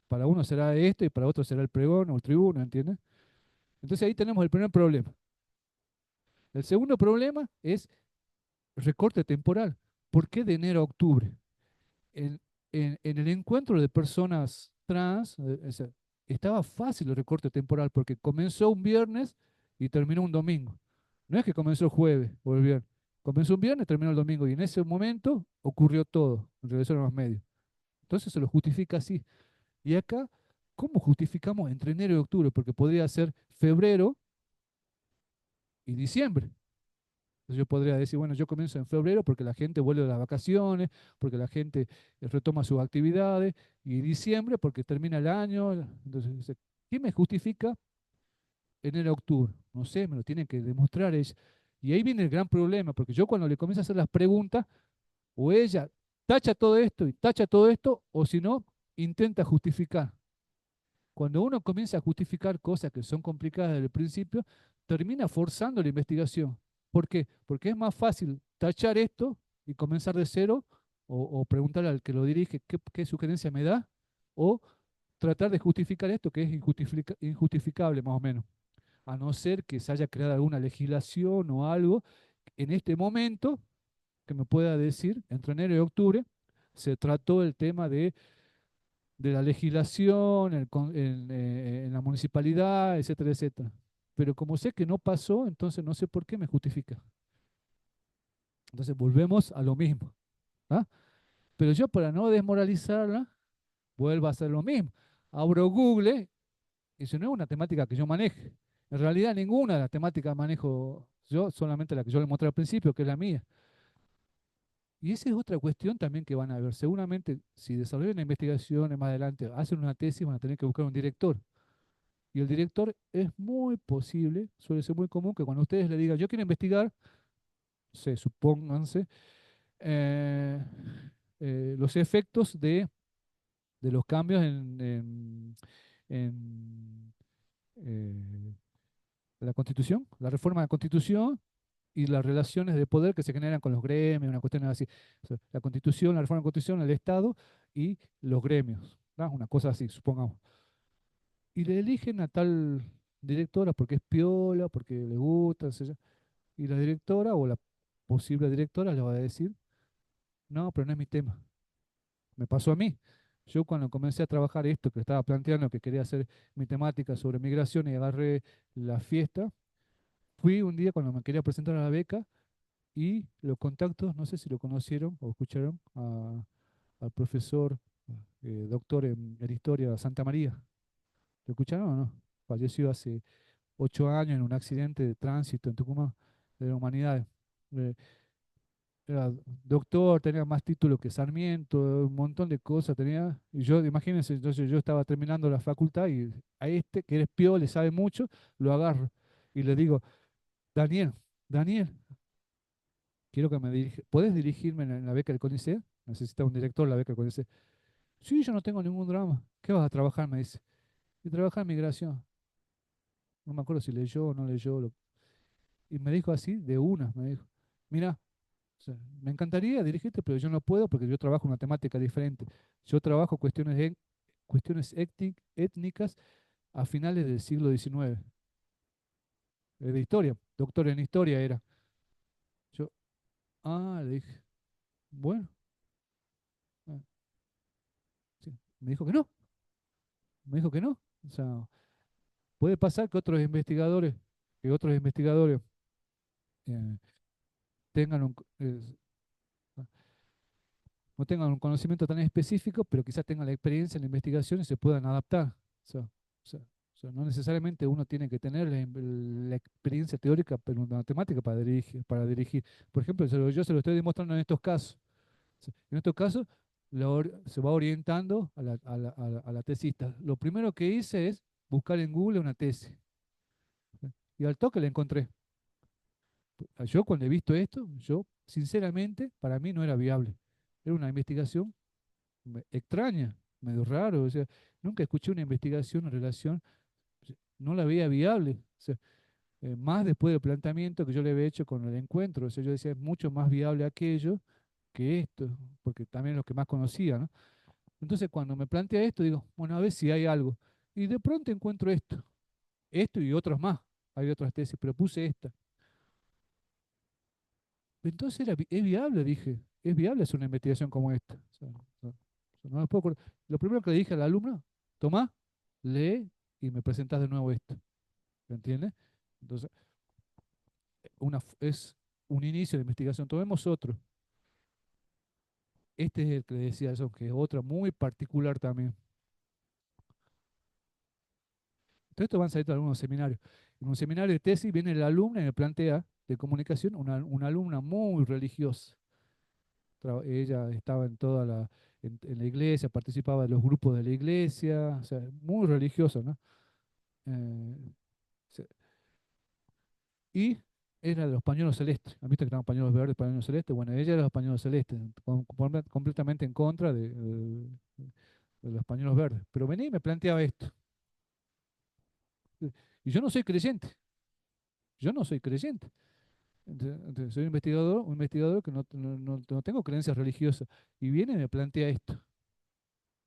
Speaker 2: Para uno será esto y para otro será el pregón o el tribuno, ¿entiendes? Entonces ahí tenemos el primer problema. El segundo problema es recorte temporal. ¿Por qué de enero a octubre? En, en el encuentro de personas trans, estaba fácil el recorte temporal porque comenzó un viernes y terminó un domingo. No es que comenzó el jueves o el viernes. Comenzó un viernes y terminó el domingo. Y en ese momento ocurrió todo en relación a los medios. Entonces se lo justifica así. Y acá, ¿cómo justificamos entre enero y octubre? Porque podría ser febrero y diciembre. Entonces yo podría decir, bueno, yo comienzo en febrero porque la gente vuelve de las vacaciones, porque la gente retoma sus actividades, y diciembre porque termina el año. Entonces, ¿qué me justifica enero-octubre? No sé, me lo tienen que demostrar ella. Y ahí viene el gran problema, porque yo cuando le comienzo a hacer las preguntas, o ella tacha todo esto y tacha todo esto, o si no, intenta justificar. Cuando uno comienza a justificar cosas que son complicadas desde el principio, termina forzando la investigación. ¿Por qué? Porque es más fácil tachar esto y comenzar de cero, o preguntarle al que lo dirige qué sugerencia me da, o tratar de justificar esto que es injustificable más o menos, a no ser que se haya creado alguna legislación o algo en este momento que me pueda decir, entre enero y octubre, se trató el tema de la legislación, en la municipalidad, etcétera, etcétera. Pero como sé que no pasó, entonces no sé por qué me justifica. Entonces volvemos a lo mismo. ¿Ah? Pero yo, para no desmoralizarla, vuelvo a hacer lo mismo. Abro Google, y eso no es una temática que yo maneje. En realidad ninguna de las temáticas manejo yo, solamente la que yo le mostré al principio, que es la mía. Y esa es otra cuestión también que van a ver. Seguramente, si desarrollan una investigación más adelante, hacen una tesis, van a tener que buscar un director. Y el director, es muy posible, suele ser muy común que cuando ustedes le digan, yo quiero investigar, supónganse, eh, los efectos de los cambios en, eh, la Constitución, la reforma de la Constitución y las relaciones de poder que se generan con los gremios, una cuestión así. O sea, la Constitución, la reforma de la Constitución, el Estado y los gremios, ¿no? Una cosa así, supongamos. Y le eligen a tal directora porque es piola, porque le gusta, qué sé yo. Y la directora o la posible directora le va a decir, no, pero no es mi tema. Me pasó a mí. Yo cuando comencé a trabajar esto que estaba planteando, que quería hacer mi temática sobre migración y agarré la fiesta, fui un día cuando me quería presentar a la beca y los contactos, no sé si lo conocieron o escucharon, al profesor, doctor en historia Santa María. ¿Lo escucharon o no? Falleció hace 8 años en un accidente de tránsito en Tucumán de la humanidad. Eh, Era doctor, tenía más títulos que Sarmiento, un montón de cosas tenía. Y yo, imagínense, entonces yo estaba terminando la facultad y a este, que eres pío, le sabe mucho, lo agarro y le digo, Daniel, Daniel, quiero que me dirija, ¿puedes dirigirme en la beca del CONICET? Necesita un director la beca del CONICET. Sí, yo no tengo ningún drama. ¿Qué vas a trabajar? Me dice. Y trabajar en migración. No me acuerdo si leyó o no leyó. Y me dijo así, de una, me dijo, mira, o sea, me encantaría dirigirte, pero yo no puedo porque yo trabajo una temática diferente. Yo trabajo cuestiones étnicas a finales del siglo XIX, de historia, doctor en historia era. Yo, le dije, bueno, ah, sí. Me dijo que no, me dijo que no. O sea, puede pasar que otros investigadores eh, tengan no tengan un conocimiento tan específico, pero quizás tengan la experiencia en la investigación y se puedan adaptar. No necesariamente uno tiene que tener la experiencia teórica, pero una matemática para dirigir. Por ejemplo, yo se lo estoy demostrando en estos casos. En estos casos, se va orientando a la tesista. Lo primero que hice es buscar en Google una tesis. Y al toque la encontré. Yo cuando he visto esto, yo sinceramente, para mí no era viable. Era una investigación extraña, medio raro. O sea, nunca escuché una investigación en relación, no la veía viable. O sea, más después del planteamiento que yo le había hecho con el encuentro. O sea, yo decía, es mucho más viable aquello que esto, porque también es lo que más conocía, ¿no? Entonces, cuando me plantea esto, digo, bueno, a ver si hay algo. Y de pronto encuentro esto y otros más. Hay otras tesis, pero puse esta. Entonces es viable, dije. ¿es viable hacer una investigación como esta? O sea, no me puedo Lo primero que le dije al alumno, tomá, lee y me presentás de nuevo esto. ¿Me entiendes? Entonces, es un inicio de investigación. Tomemos otro. Este es el que le decía eso, que es otra muy particular también. Todo esto van a salir de algunos seminarios. En un seminario de tesis viene el alumno y me plantea de comunicación una alumna muy religiosa. Ella estaba en la iglesia, participaba de los grupos de la iglesia, o sea, muy religiosa, ¿no? Eh, se- y era de los pañuelos celestes. ¿Han visto que eran pañuelos verdes, pañuelos celestes? Bueno, ella era de los pañuelos celestes, completamente en contra de los pañuelos verdes. Pero venía y me planteaba esto. Y yo no soy creyente, yo no soy creyente. Entonces, soy un investigador que no tengo creencias religiosas. Y viene y me plantea esto.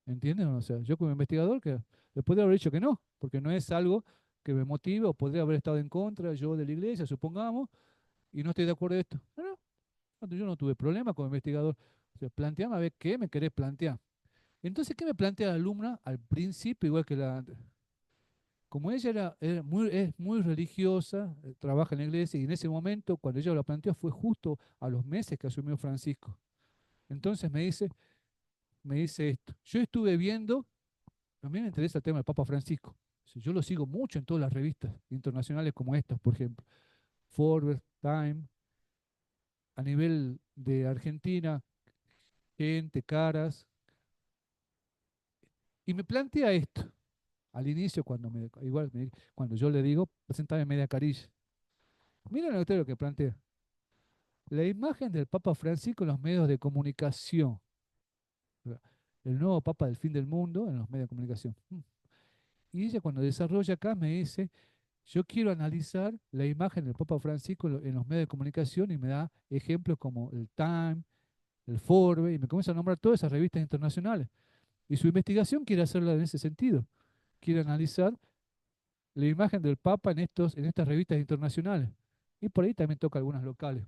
Speaker 2: ¿Entiendes? O sea, yo como investigador que le podría haber dicho que no, porque no es algo que me motive o podría haber estado en contra yo de la iglesia, supongamos, y no estoy de acuerdo de esto. Yo no tuve problema como investigador. O sea, planteame a ver qué me querés plantear. Entonces, ¿qué me plantea la alumna al principio? Igual que como ella es muy religiosa, trabaja en la iglesia, y en ese momento, cuando ella lo planteó, fue justo a los meses que asumió Francisco. Entonces me dice esto. Yo estuve viendo, a mí me interesa el tema del Papa Francisco. Sí, yo lo sigo mucho en todas las revistas internacionales como estas, por ejemplo. Forbes, Time, a nivel de Argentina, gente, caras. Y me plantea esto. Al inicio, cuando yo le digo, presentame media carilla. Miren ustedes lo que plantea. La imagen del Papa Francisco en los medios de comunicación. El nuevo Papa del fin del mundo en los medios de comunicación. Y ella cuando desarrolla acá me dice, yo quiero analizar la imagen del Papa Francisco en los medios de comunicación y me da ejemplos como el Time, el Forbes, y me comienza a nombrar todas esas revistas internacionales. Y su investigación quiere hacerla en ese sentido. Quiere analizar la imagen del Papa en estas revistas internacionales. Y por ahí también toca algunas locales.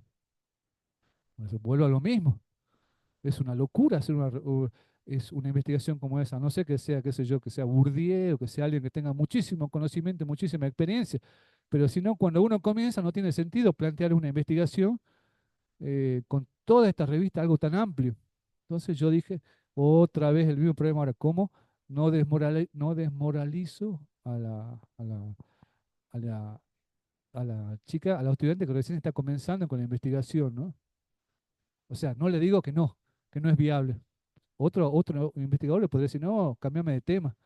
Speaker 2: Entonces, vuelvo a lo mismo. Es una locura hacer es una investigación como esa. No sé que sea, qué sé yo, que sea Bourdieu o que sea alguien que tenga muchísimo conocimiento, muchísima experiencia. Pero si no, cuando uno comienza, no tiene sentido plantear una investigación con toda esta revista, algo tan amplio. Entonces yo dije, otra vez el mismo problema ahora, ¿cómo no desmoralizo a la, a la chica, a la estudiante que recién está comenzando con la investigación, ¿no? O sea, no le digo que no es viable. Otro investigador le podría decir, no, cambiame de tema,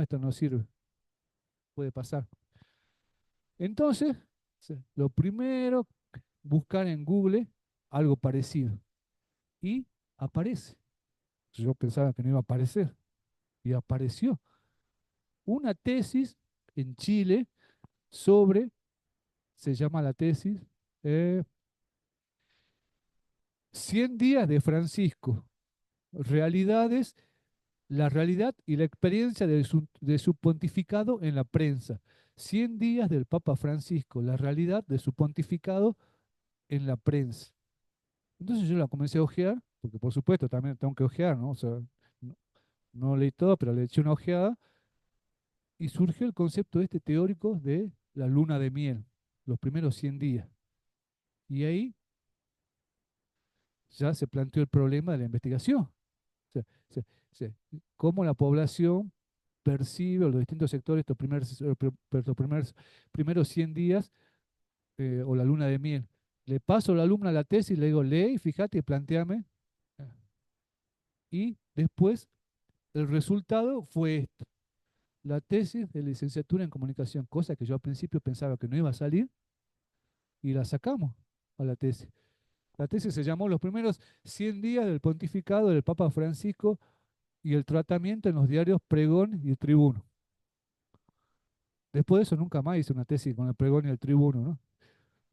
Speaker 2: esto no sirve, puede pasar. Entonces, sí, lo primero, buscar en Google algo parecido. Y aparece. Yo pensaba que no iba a aparecer. Y apareció una tesis en Chile sobre, se llama la tesis, eh, 100 días de Francisco, realidades la realidad y la experiencia de su pontificado en la prensa. 100 días del Papa Francisco, la realidad de su pontificado en la prensa. Entonces yo la comencé a ojear, porque por supuesto también tengo que ojear, ¿no? O sea, no, no leí todo, pero le eché una ojeada y surgió el concepto este teórico de la luna de miel, los primeros 100 días. Y ahí ya se planteó el problema de la investigación. O sea, se- cómo la población percibe o los distintos sectores estos primeros 100 días o la luna de miel. Le paso al alumno la tesis, le digo, lee, fíjate y planteame. Y después el resultado fue esto. La tesis de licenciatura en comunicación, cosa que yo al principio pensaba que no iba a salir, y la sacamos a la tesis. La tesis se llamó Los primeros 100 días del pontificado del Papa Francisco y el tratamiento en los diarios Pregón y Tribuno. Después de eso nunca más hice una tesis con el Pregón y el Tribuno, ¿no?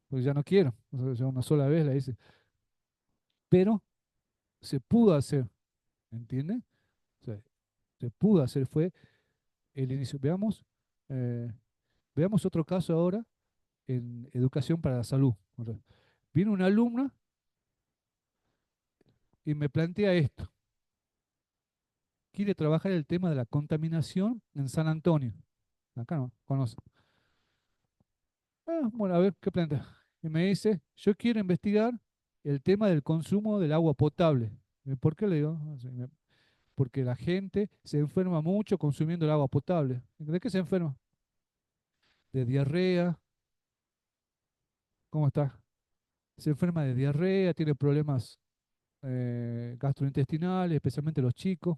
Speaker 2: Porque ya no quiero, o sea, ya una sola vez la hice. Pero se pudo hacer, ¿entiendes? O sea, se pudo hacer, fue el inicio. Eh, veamos otro caso ahora en educación para la salud. O sea, viene una alumna y me plantea esto. Quiere trabajar el tema de la contaminación en San Antonio. Acá no, conoce. Ah, bueno, a ver qué plantea. Y me dice, yo quiero investigar el tema del consumo del agua potable. ¿Por qué le digo? Así, porque la gente se enferma mucho consumiendo el agua potable. ¿De qué se enferma? De diarrea. ¿Cómo está? Se enferma de diarrea, tiene problemas gastrointestinales, especialmente los chicos.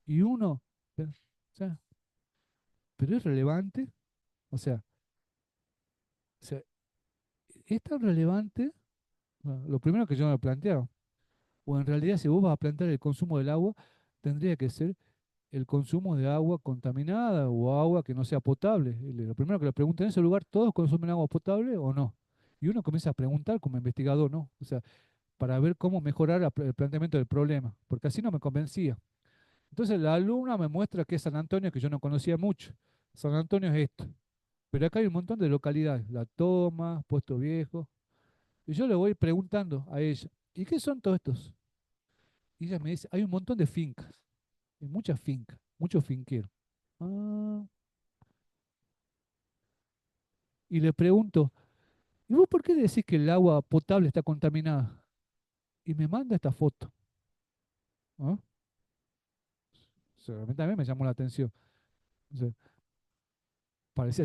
Speaker 2: Y uno, o sea, pero es relevante, o sea, es tan relevante, bueno, lo primero que yo me planteo, o en realidad si vos vas a plantear el consumo del agua, tendría que ser el consumo de agua contaminada o agua que no sea potable. Lo primero que le pregunto en ese lugar, ¿todos consumen agua potable o no? Y uno comienza a preguntar como investigador, ¿no? O sea, para ver cómo mejorar el planteamiento del problema, porque así no me convencía. Entonces la alumna me muestra que es San Antonio, que yo no conocía mucho. San Antonio es esto. Pero acá hay un montón de localidades, La Toma, Puesto Viejo. Y yo le voy preguntando a ella, ¿y qué son todos estos? Y ella me dice, hay un montón de fincas, hay muchas fincas, muchos finqueros. Ah, y le pregunto, ¿y vos por qué decís que el agua potable está contaminada? Y me manda esta foto. ¿Ah? O sea, a mí también me llamó la atención. O sea,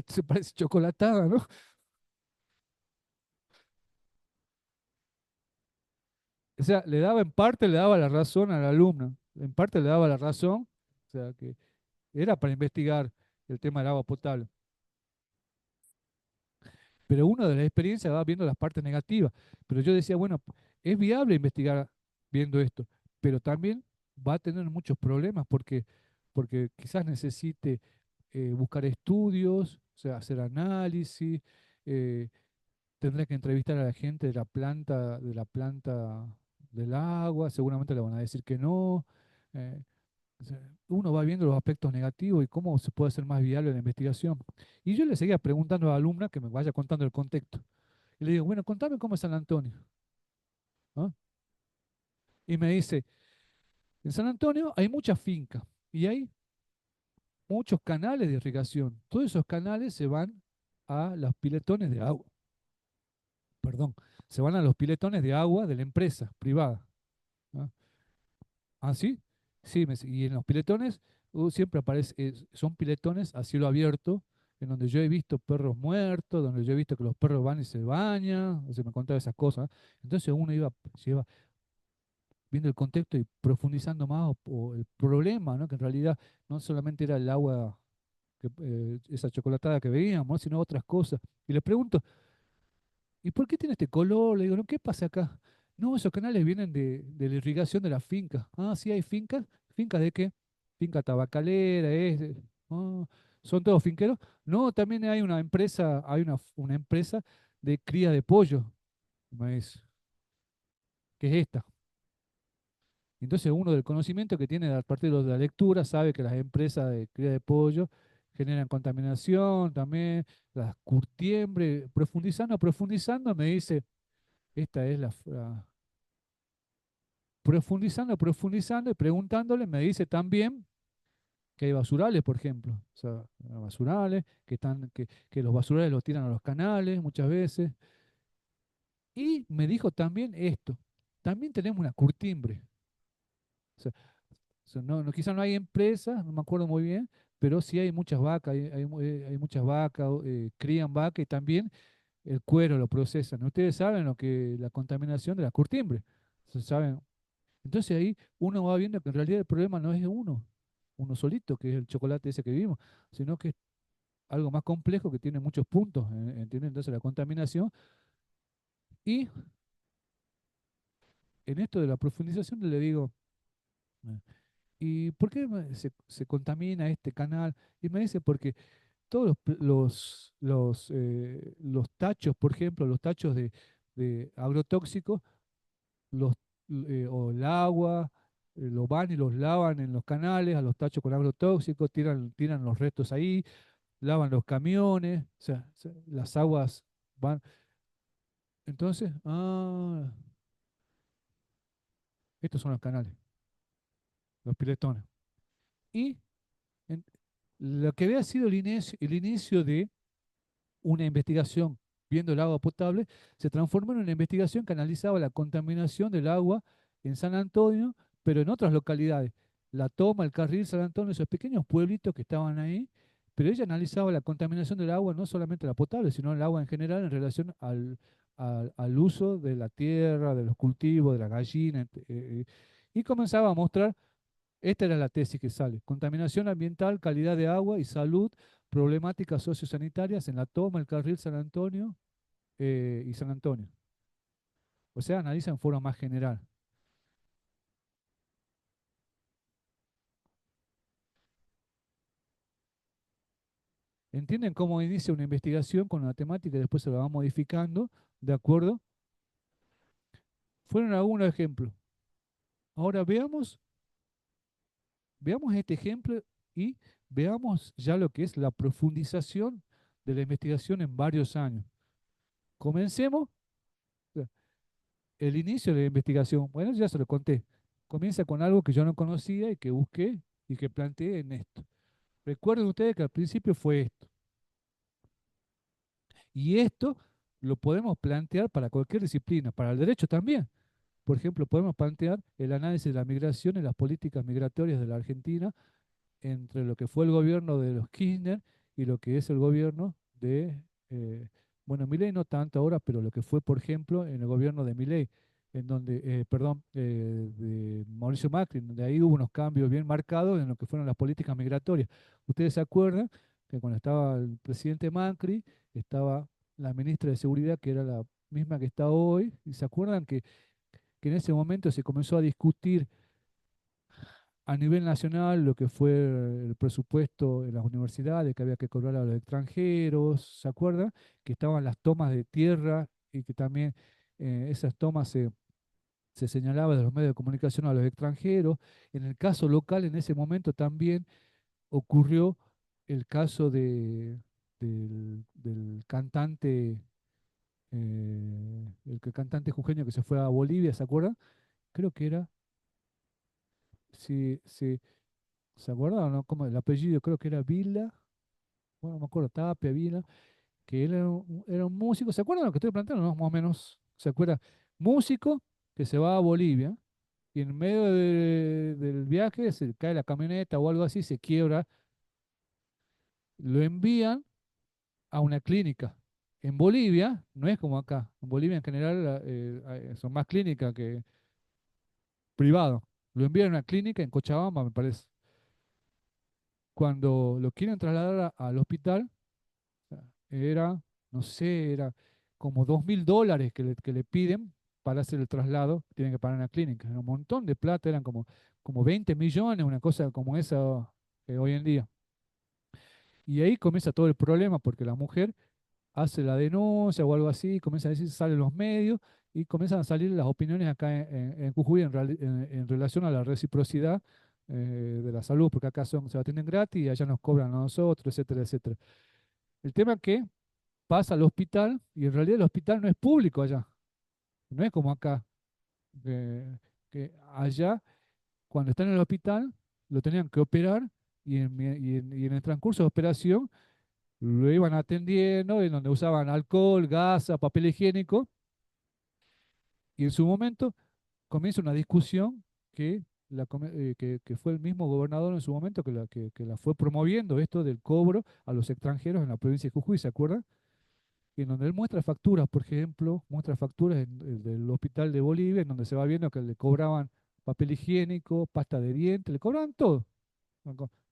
Speaker 2: se parece chocolatada, ¿no? O sea, le daba en parte, le daba la razón al alumno. En parte le daba la razón. O sea, que era para investigar el tema del agua potable. Pero uno de las experiencias va viendo las partes negativas. Pero yo decía, bueno, es viable investigar viendo esto, pero también va a tener muchos problemas porque quizás necesite buscar estudios, o sea, hacer análisis, eh, tendrá que entrevistar a la gente de la planta del agua, seguramente le van a decir que no. eh, o sea, uno va viendo los aspectos negativos y cómo se puede hacer más viable la investigación. Y yo le seguía preguntando a la alumna que me vaya contando el contexto. Y le digo, bueno, contame cómo es San Antonio, ¿no? Y me dice, en San Antonio hay muchas fincas y hay muchos canales de irrigación. Todos esos canales se van a los piletones de agua, perdón, se van a los piletones de agua de la empresa privada. ¿No? ¿Ah, sí? Sí, y en los piletones siempre aparece, son piletones a cielo abierto, en donde yo he visto perros muertos, donde yo he visto que los perros van y se bañan, o sea, me contaba esas cosas. Entonces uno se iba viendo el contexto y profundizando más o el problema, ¿no? Que en realidad no solamente era el agua, esa chocolatada que veíamos, ¿no? Sino otras cosas. Y le pregunto, ¿y por qué tiene este color? Le digo, ¿no? ¿Qué pasa acá? No, esos canales vienen de la irrigación de las fincas. Ah, sí, hay fincas. ¿Fincas de qué? Finca tabacalera, ah, ¿son todos finqueros? No, también hay una empresa de cría de pollo, me dice, que es esta. Entonces uno del conocimiento que tiene a partir de la lectura sabe que las empresas de cría de pollo generan contaminación también, las curtiembre, profundizando, me dice, esta es profundizando y preguntándole, me dice también que hay basurales, por ejemplo, o sea, basurales, que los basurales los tiran a los canales muchas veces. Y me dijo también esto, también tenemos una curtiembre. O sea, no, quizá no hay empresas, no me acuerdo muy bien, pero sí hay muchas vacas, hay muchas vacas, crían vaca y también el cuero lo procesan. Ustedes saben lo que la contaminación de la curtiembre, ¿saben? Entonces ahí uno va viendo que en realidad el problema no es de uno solito, que es el chocolate ese que vimos, sino que es algo más complejo que tiene muchos puntos, ¿entienden? Entonces la contaminación y en esto de la profundización le digo, eh, ¿y por qué se contamina este canal? Y me dice, porque todos los tachos, por ejemplo, los tachos de agrotóxicos, los, o el agua, lo van y los lavan en los canales, a los tachos con agrotóxicos, tiran los restos ahí, lavan los camiones, o sea, las aguas van. Entonces, Estos son los canales, los piletones. Y en- lo que había sido el inicio de una investigación viendo el agua potable, se transformó en una investigación que analizaba la contaminación del agua en San Antonio, pero en otras localidades. La Toma, el Carril, San Antonio, esos pequeños pueblitos que estaban ahí, pero ella analizaba la contaminación del agua, no solamente la potable, sino el agua en general en relación al uso de la tierra, de los cultivos, de la gallina, y comenzaba a mostrar, esta era la tesis que sale: contaminación ambiental, calidad de agua y salud, problemáticas sociosanitarias en La Toma, el Carril, San Antonio y San Antonio. O sea, analiza en forma más general. ¿Entienden cómo inicia una investigación con una temática y después se la va modificando? ¿De acuerdo? Fueron algunos ejemplos. Ahora veamos este ejemplo y veamos ya lo que es la profundización de la investigación en varios años. Comencemos. El inicio de la investigación, bueno, ya se lo conté. Comienza con algo que yo no conocía y que busqué y que planteé en esto. Recuerden ustedes que al principio fue esto. Y esto lo podemos plantear para cualquier disciplina, para el derecho también. Por ejemplo, podemos plantear el análisis de la migración y las políticas migratorias de la Argentina entre lo que fue el gobierno de los Kirchner y lo que es el gobierno de, bueno, Milei no tanto ahora, pero lo que fue, por ejemplo, en el gobierno de Milei, en donde, perdón, de Mauricio Macri, en donde ahí hubo unos cambios bien marcados en lo que fueron las políticas migratorias. Ustedes se acuerdan que cuando estaba el presidente Macri, estaba la ministra de Seguridad, que era la misma que está hoy, y se acuerdan que en ese momento se comenzó a discutir a nivel nacional lo que fue el presupuesto en las universidades, que había que cobrar a los extranjeros, ¿se acuerdan? Que estaban las tomas de tierra y que también esas tomas se señalaba de los medios de comunicación a los extranjeros. En el caso local, en ese momento también ocurrió el caso del cantante, el cantante jujeño que se fue a Bolivia, ¿se acuerdan? Creo que era, sí, sí, ¿se acuerdan o no? Como el apellido, creo que era Vila, bueno, no me acuerdo, Tapia, Vila, que él era un músico. ¿Se acuerdan de lo que estoy planteando? No, más o menos. ¿Se acuerda? Músico que se va a Bolivia y en medio del viaje se cae la camioneta o algo así, se quiebra, lo envían a una clínica. En Bolivia, no es como acá. En Bolivia en general son más clínicas que privadas. Lo envían a una clínica en Cochabamba, me parece. Cuando lo quieren trasladar al hospital, sea, era, no sé, era como $2.000 que le piden para hacer el traslado, tienen que pagar en la clínica. Era un montón de plata, eran como 20 millones, una cosa como esa hoy en día. Y ahí comienza todo el problema porque la mujer hace la denuncia o algo así, comienza a decir, salen los medios y comienzan a salir las opiniones acá en Jujuy en relación a la reciprocidad de la salud, porque acá se atienden gratis y allá nos cobran a nosotros, etcétera, etcétera. El tema es que pasa al hospital y en realidad el hospital no es público allá, no es como acá, que allá cuando están en el hospital lo tenían que operar y en el transcurso de operación lo iban atendiendo, en donde usaban alcohol, gasa, papel higiénico, y en su momento comienza una discusión que fue el mismo gobernador en su momento que la fue promoviendo, esto del cobro a los extranjeros en la provincia de Jujuy, ¿se acuerdan? Y en donde él muestra facturas, por ejemplo, muestra facturas del hospital de Bolivia, en donde se va viendo que le cobraban papel higiénico, pasta de dientes, le cobraban todo.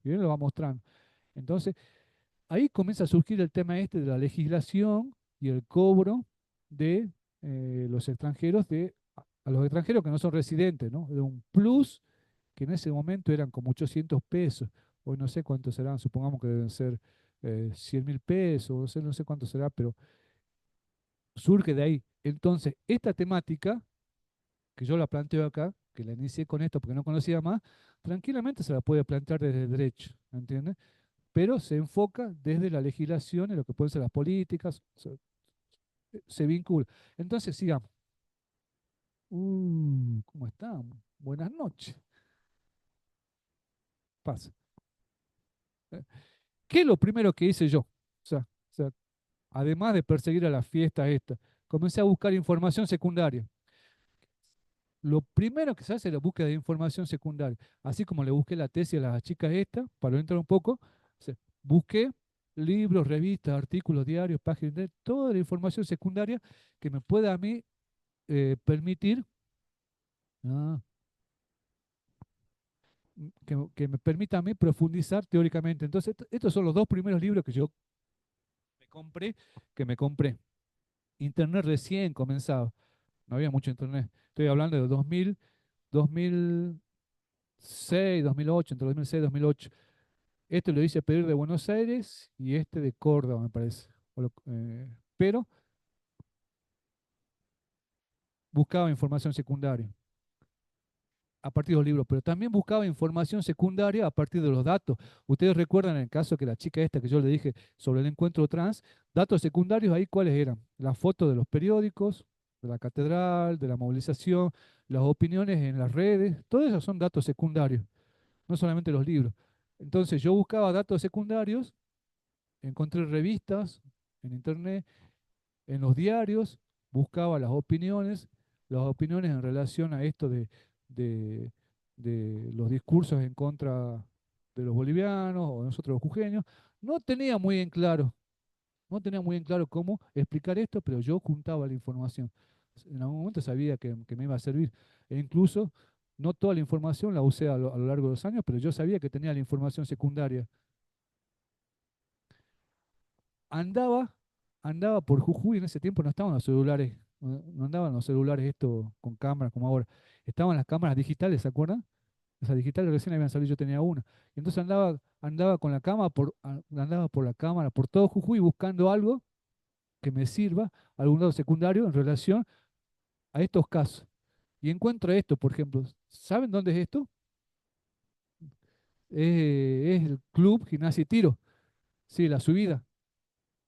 Speaker 2: Y él lo va mostrando. Entonces, ahí comienza a surgir el tema este de la legislación y el cobro de los extranjeros, a los extranjeros que no son residentes, ¿no? De un plus que en ese momento eran como 800 pesos. Hoy no sé cuántos serán, supongamos que deben ser 100.000 pesos, no sé cuánto será, pero surge de ahí. Entonces, esta temática, que yo la planteo acá, que la inicié con esto porque no conocía más, tranquilamente se la puede plantear desde el derecho, ¿entiendes? Pero se enfoca desde la legislación y lo que pueden ser las políticas, se vincula. Entonces, sigamos. ¿Cómo están? Buenas noches. Pasa. Eh, ¿Qué es lo primero que hice yo? O sea, además de perseguir a la fiesta esta, comencé a buscar información secundaria. Lo primero que se hace es la búsqueda de información secundaria. Así como le busqué la tesis a las chicas esta, para entrar un poco, busqué libros, revistas, artículos, diarios, páginas de internet, toda la información secundaria que me pueda a mí permitir, ah, que me permita a mí profundizar teóricamente. Entonces, estos son los dos primeros libros que yo me compré, que me compré. Internet recién comenzaba, no había mucho internet. Estoy hablando de 2000, 2006, 2008, entre 2006 y 2008. Este lo hice pedir de Buenos Aires y este de Córdoba, me parece. Pero buscaba información secundaria a partir de los libros, pero también buscaba información secundaria a partir de los datos. Ustedes recuerdan el caso que la chica esta que yo le dije sobre el encuentro trans, datos secundarios ahí, ¿cuáles eran? Las fotos de los periódicos, de la catedral, de la movilización, las opiniones en las redes, todos esos son datos secundarios, no solamente los libros. Entonces yo buscaba datos secundarios, encontré revistas en internet, en los diarios, buscaba las opiniones en relación a esto de, de los discursos en contra de los bolivianos o de nosotros los jujeños. No tenía muy en claro, no tenía muy en claro cómo explicar esto, pero yo juntaba la información. En algún momento sabía que me iba a servir. E incluso no toda la información la usé a lo largo de los años, pero yo sabía que tenía la información secundaria. Andaba, andaba por Jujuy, en ese tiempo no estaban los celulares, no andaban los celulares esto con cámaras como ahora. Estaban las cámaras digitales, ¿se acuerdan? Esas digitales recién habían salido, yo tenía una. Y entonces andaba con la cámara andaba por la cámara, por todo Jujuy buscando algo que me sirva, algún dato secundario en relación a estos casos. Y encuentro esto, por ejemplo. ¿Saben dónde es esto? Es el Club Gimnasia y Tiro. Sí, la subida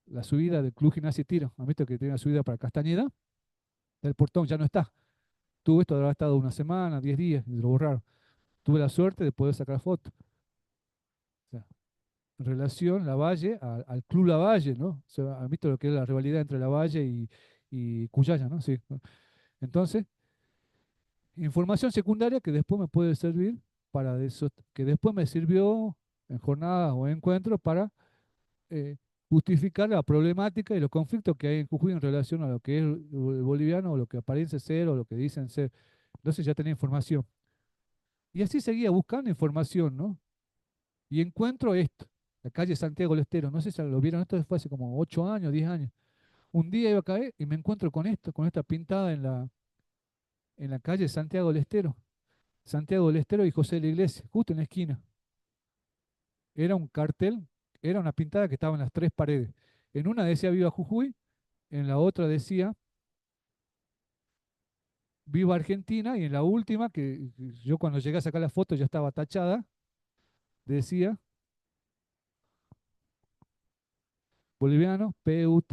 Speaker 2: del Club Gimnasia y Tiro. ¿Han visto que tiene una subida para Castañeda? Del portón ya no está. Tuve esto, habrá estado una semana, 10 días, y lo borraron. Tuve la suerte de poder sacar fotos. O sea, en relación Lavalle al Club Lavalle, ¿no? O sea, han visto lo que es la rivalidad entre Lavalle y Cuyaya, ¿no? Sí. ¿No? Entonces, información secundaria que después me puede servir para eso, que después me sirvió en jornadas o encuentros para eh, justificar la problemática y los conflictos que hay en Jujuy en relación a lo que es el boliviano o lo que aparece ser o lo que dicen ser. Entonces ya tenía información. Y así seguía buscando información, ¿no? Y encuentro esto, la calle Santiago del Estero. No sé si lo vieron, esto fue hace como 8 años, 10 años. Un día iba a caer y me encuentro con esto, con esta pintada en la calle Santiago del Estero. Santiago del Estero y José de la Iglesia, justo en la esquina. Era un cartel, era una pintada que estaba en las tres paredes. En una decía Viva Jujuy, en la otra decía Viva Argentina y en la última, que yo cuando llegué a sacar la foto ya estaba tachada, decía boliviano, PUT,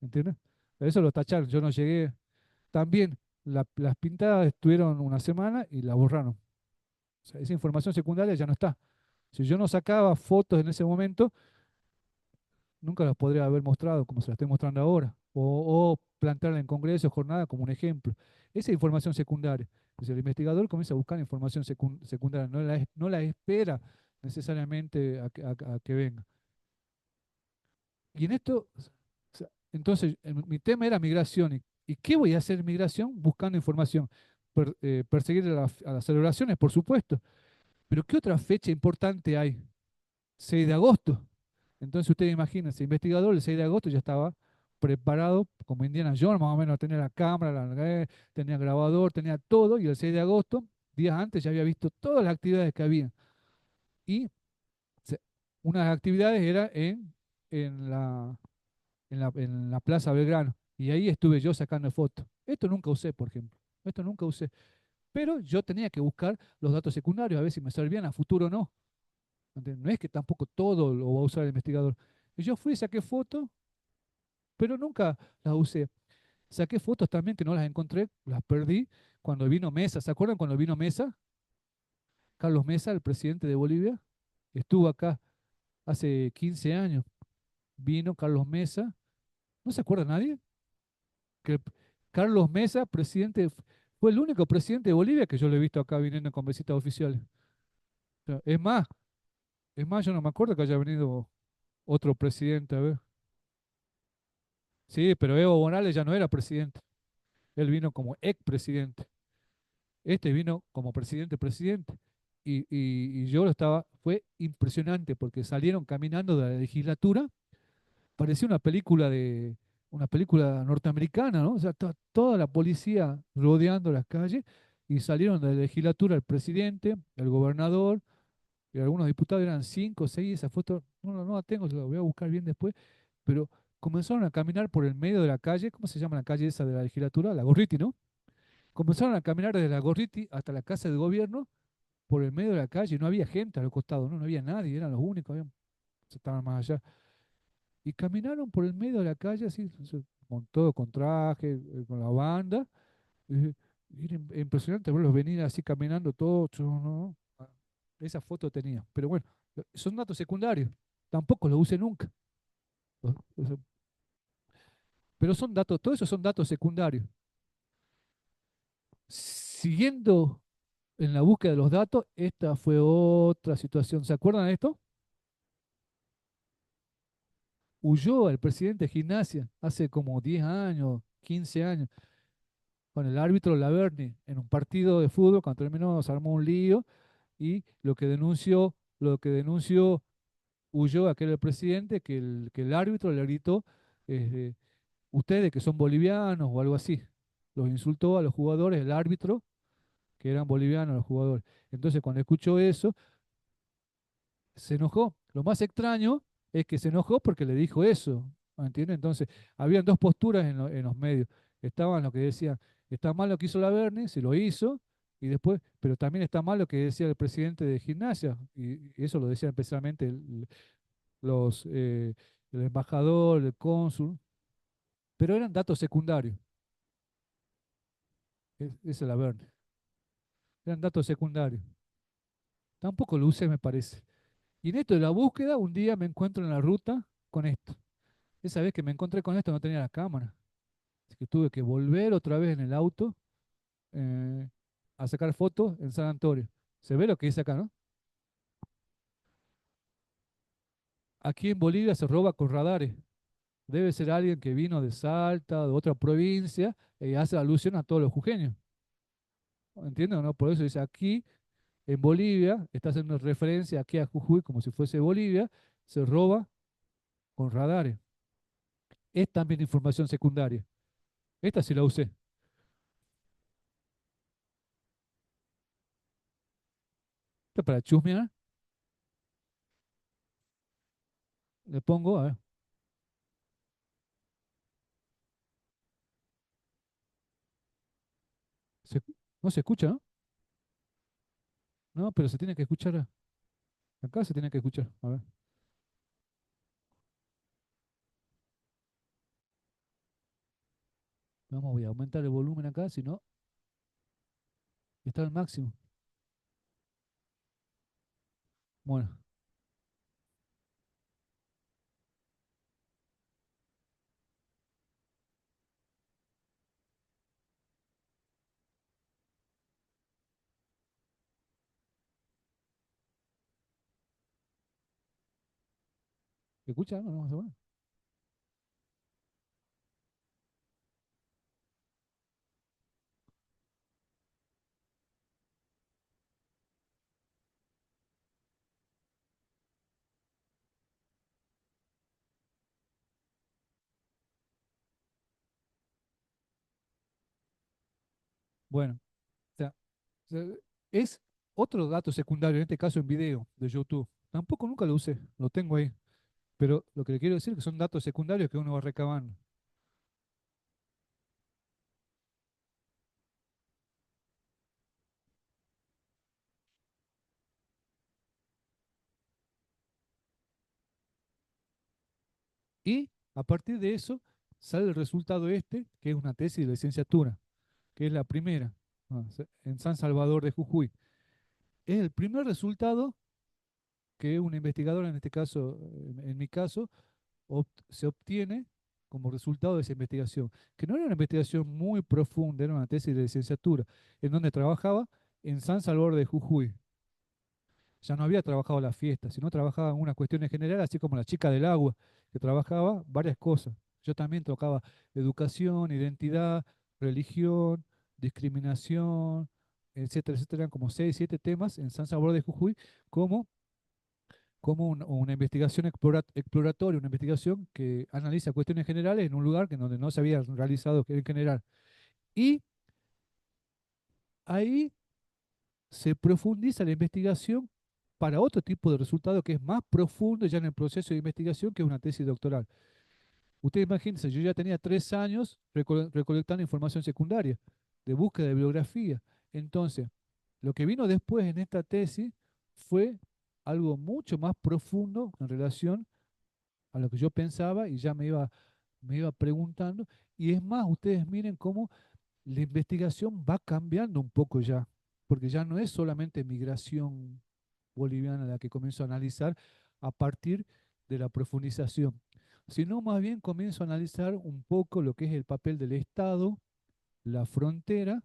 Speaker 2: ¿entiendes? Eso lo tacharon, yo no llegué. También las pintadas estuvieron una semana y la borraron. O sea, esa información secundaria ya no está. Si yo no sacaba fotos en ese momento, nunca las podría haber mostrado como se las estoy mostrando ahora. O plantearla en congresos, jornada como un ejemplo. Esa es información secundaria. Entonces el investigador comienza a buscar información secundaria, no la espera necesariamente a que venga. Y en esto, entonces, mi tema era migración. ¿Y qué voy a hacer en migración? Buscando información. Perseguir a las celebraciones, por supuesto. Pero ¿qué otra fecha importante hay? 6 de agosto. Entonces ustedes imagínense, investigador, el 6 de agosto ya estaba preparado como Indiana Jones, más o menos tenía la cámara, tenía grabador, tenía todo, y el 6 de agosto, días antes, ya había visto todas las actividades que había. Y se- una de las actividades era en la, en la Plaza Belgrano. Y ahí estuve yo sacando fotos. Esto nunca usé, por ejemplo. Esto nunca usé. Pero yo tenía que buscar los datos secundarios, a ver si me servían a futuro o no. ¿Entiendes? No es que tampoco todo lo va a usar el investigador. Y yo fui, saqué fotos, pero nunca las usé. Saqué fotos también que no las encontré, las perdí cuando vino Mesa. ¿Se acuerdan cuando vino Mesa? Carlos Mesa, el presidente de Bolivia, estuvo acá hace 15 años. Vino Carlos Mesa. ¿No se acuerda nadie? Que Carlos Mesa, fue el único presidente de Bolivia que yo le he visto acá viniendo con visitas oficiales. O sea, es más, yo no me acuerdo que haya venido otro presidente, a ver. Sí, pero Evo Morales ya no era presidente. Él vino como expresidente. Este vino como presidente. Y yo lo estaba, fue impresionante porque salieron caminando de la legislatura, parecía una película norteamericana, ¿no? O sea, toda la policía rodeando las calles y salieron de la legislatura el presidente, el gobernador y algunos diputados, eran cinco o seis, esa foto, no la tengo, la voy a buscar bien después, pero comenzaron a caminar por el medio de la calle. ¿Cómo se llama la calle esa de la legislatura? La Gorriti, ¿no? Comenzaron a caminar desde la Gorriti hasta la casa de gobierno por el medio de la calle. No había gente a los costados, no había nadie, eran los únicos, estaban más allá. Y caminaron por el medio de la calle así, con todo, con traje, con la banda. eh, y era impresionante verlos venir así caminando todos, ¿no? Esa foto tenía. Pero bueno, son datos secundarios. Tampoco los usé nunca. Los- los- Pero son datos, todo eso son datos secundarios. Siguiendo en la búsqueda de los datos, esta fue otra situación. ¿Se acuerdan de esto? Huyó el presidente de Gimnasia hace como 10 años, 15 años, con el árbitro Laverni en un partido de fútbol. Cuando terminó, se armó un lío y lo que denunció huyó aquel presidente, que el árbitro le gritó, eh, ustedes que son bolivianos o algo así. Los insultó a los jugadores, el árbitro, que eran bolivianos los jugadores. Entonces, cuando escuchó eso, se enojó. Lo más extraño es que se enojó porque le dijo eso, ¿entiendes? Entonces, habían dos posturas en los medios. Estaban los que decían, está mal lo que hizo la Berni, se lo hizo, y después, pero también está mal lo que decía el presidente de Gimnasia, y eso lo decían especialmente los, el embajador, el cónsul, pero eran datos secundarios, esa es la Berni, eran datos secundarios. Tampoco lo usé, me parece. Y en esto de la búsqueda, un día me encuentro en la ruta con esto. Esa vez que me encontré con esto no tenía la cámara, así que tuve que volver otra vez en el auto, eh, a sacar fotos en San Antonio. Se ve lo que dice acá, ¿no? Aquí en Bolivia se roba con radares. Debe ser alguien que vino de Salta, de otra provincia, y hace alusión a todos los jujeños. ¿Entienden o no? Por eso dice aquí en Bolivia, está haciendo referencia aquí a Jujuy como si fuese Bolivia, se roba con radares. Es también información secundaria. Esta sí la usé. Esta para chusmear, le pongo, a ver, se- no se escucha, ¿no? No, pero se tiene que escuchar. Acá se tiene que escuchar. A ver, voy a aumentar el volumen acá, si no, está al máximo. Bueno, ¿se escucha? No, no, bueno. Bueno, o sea, es otro dato secundario, en este caso en video de YouTube. Tampoco nunca lo usé, lo tengo ahí. Pero lo que le quiero decir es que son datos secundarios que uno va recabando. Y a partir de eso, sale el resultado este, que es una tesis de licenciatura, que es la primera, en San Salvador de Jujuy. Es el primer resultado que un investigador, en este caso, en mi caso, se obtiene como resultado de esa investigación, que no era una investigación muy profunda, era una tesis de licenciatura, en donde trabajaba en San Salvador de Jujuy. Ya no había trabajado la fiesta, sino trabajaba en unas cuestiones generales, así como la chica del agua, que trabajaba varias cosas. Yo también tocaba educación, identidad, religión, discriminación, etcétera, etcétera. Eran como 6, 7 temas en San Salvador de Jujuy, como, como una investigación exploratoria, una investigación que analiza cuestiones generales en un lugar que donde no se había realizado en general. Y ahí se profundiza la investigación para otro tipo de resultado que es más profundo ya en el proceso de investigación, que es una tesis doctoral. Ustedes imagínense, yo ya tenía 3 años recolectando información secundaria, de búsqueda de bibliografía. Entonces, lo que vino después en esta tesis fue algo mucho más profundo en relación a lo que yo pensaba y ya me iba preguntando. Y es más, ustedes miren cómo la investigación va cambiando un poco ya, porque ya no es solamente migración boliviana la que comienzo a analizar a partir de la profundización, sino más bien comienzo a analizar un poco lo que es el papel del Estado, la frontera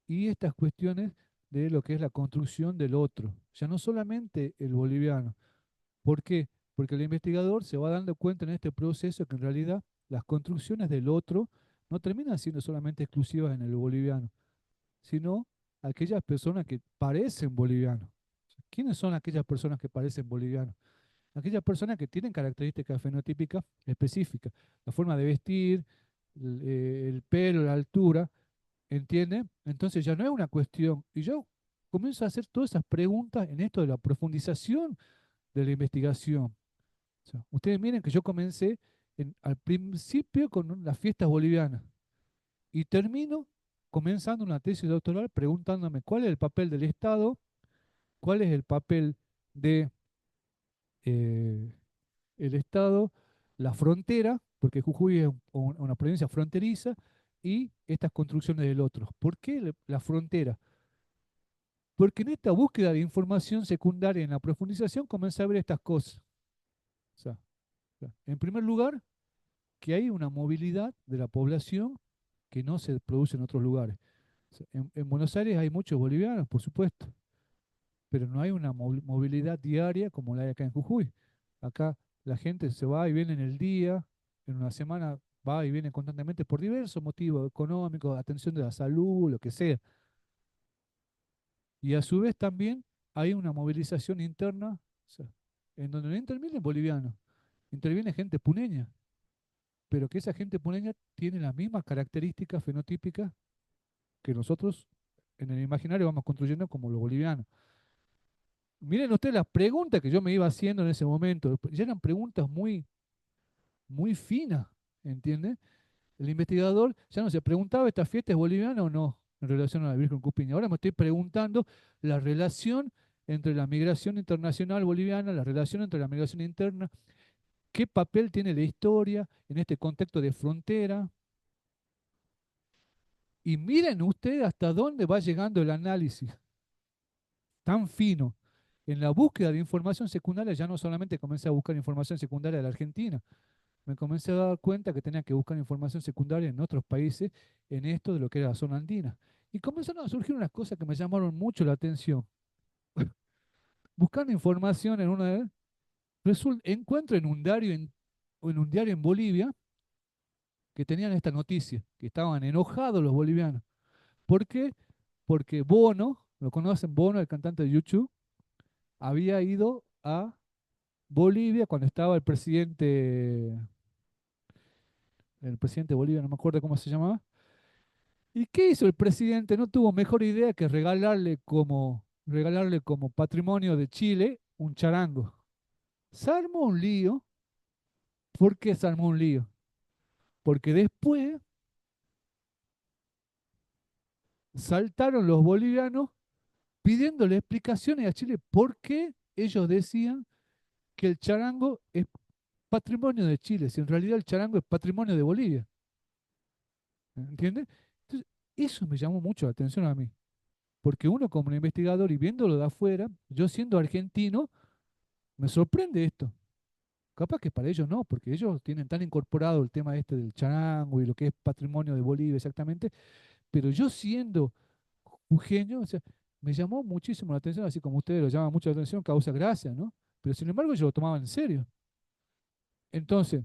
Speaker 2: y estas cuestiones de lo que es la construcción del otro, ya no solamente el boliviano. ¿Por qué? Porque el investigador se va dando cuenta en este proceso que en realidad las construcciones del otro no terminan siendo solamente exclusivas en el boliviano, sino aquellas personas que parecen bolivianos. ¿Quiénes son aquellas personas que parecen bolivianos? Aquellas personas que tienen características fenotípicas específicas, la forma de vestir, el pelo, la altura, ¿entiende? Entonces ya no es una cuestión. Y yo comienzo a hacer todas esas preguntas en esto de la profundización de la investigación. O sea, ustedes miren que yo comencé al principio con las fiestas bolivianas y termino comenzando una tesis doctoral preguntándome cuál es el papel del Estado, cuál es el papel de eh, el Estado, la frontera, porque Jujuy es una provincia fronteriza, y estas construcciones del otro. ¿Por qué la frontera? Porque en esta búsqueda de información secundaria en la profundización comencé a ver estas cosas. O sea, en primer lugar, que hay una movilidad de la población que no se produce en otros lugares. O sea, en Buenos Aires hay muchos bolivianos, por supuesto, pero no hay una movilidad diaria como la hay acá en Jujuy. Acá la gente se va y viene en el día, en una semana va y viene constantemente por diversos motivos económicos, atención de la salud, lo que sea. Y a su vez también hay una movilización interna, o sea, en donde no intervienen bolivianos, interviene gente puneña, pero que esa gente puneña tiene las mismas características fenotípicas que nosotros en el imaginario vamos construyendo como los bolivianos. Miren ustedes las preguntas que yo me iba haciendo en ese momento, ya eran preguntas muy, muy finas, ¿entiendes? El investigador ya no se preguntaba, ¿esta fiesta es boliviana o no en relación a la Virgen Cupiña? Ahora me estoy preguntando la relación entre la migración internacional boliviana, la relación entre la migración interna, qué papel tiene la historia en este contexto de frontera. Y miren ustedes hasta dónde va llegando el análisis tan fino. En la búsqueda de información secundaria ya no solamente comencé a buscar información secundaria de la Argentina, me comencé a dar cuenta que tenía que buscar información secundaria en otros países, en esto de lo que era la zona andina. Y comenzaron a surgir unas cosas que me llamaron mucho la atención. Buscando información en una de encuentro en un diario en Bolivia que tenían esta noticia, que estaban enojados los bolivianos. ¿Por qué? Porque Bono, lo conocen, Bono, el cantante de YouTube, había ido a Bolivia cuando estaba el presidente de Bolivia, no me acuerdo cómo se llamaba. ¿Y qué hizo el presidente? No tuvo mejor idea que regalarle como patrimonio de Chile un charango. Se armó un lío. ¿Por qué se armó un lío? Porque después saltaron los bolivianos pidiéndole explicaciones a Chile por qué ellos decían que el charango patrimonio de Chile, si en realidad el charango es patrimonio de Bolivia? ¿Entiendes? Entonces, eso me llamó mucho la atención a mí, porque uno como investigador y viéndolo de afuera, yo siendo argentino, me sorprende esto. Capaz que para ellos no, porque ellos tienen tan incorporado el tema este del charango y lo que es patrimonio de Bolivia exactamente, pero yo siendo jujeño, o sea, me llamó muchísimo la atención, así como ustedes lo llaman mucho la atención, causa gracia, ¿no? Pero sin embargo yo lo tomaba en serio. Entonces,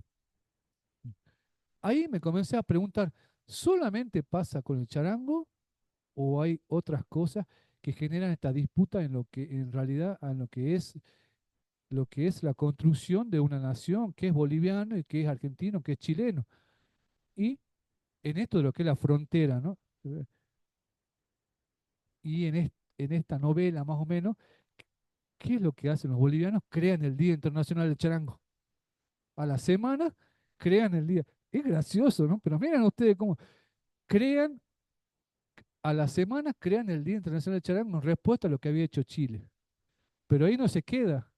Speaker 2: ahí me comencé a preguntar, ¿solamente pasa con el charango o hay otras cosas que generan esta disputa en lo que en realidad en lo que es la construcción de una nación que es boliviano y que es argentino, que es chileno? Y en esto de lo que es la frontera, ¿no? Y en esta novela más o menos, ¿qué es lo que hacen los bolivianos? Crean el Día Internacional del Charango. A la semana crean el día. Es gracioso, ¿no? Pero miren ustedes cómo crean, a la semana crean el Día Internacional del Charango en respuesta a lo que había hecho Chile. Pero ahí no se queda.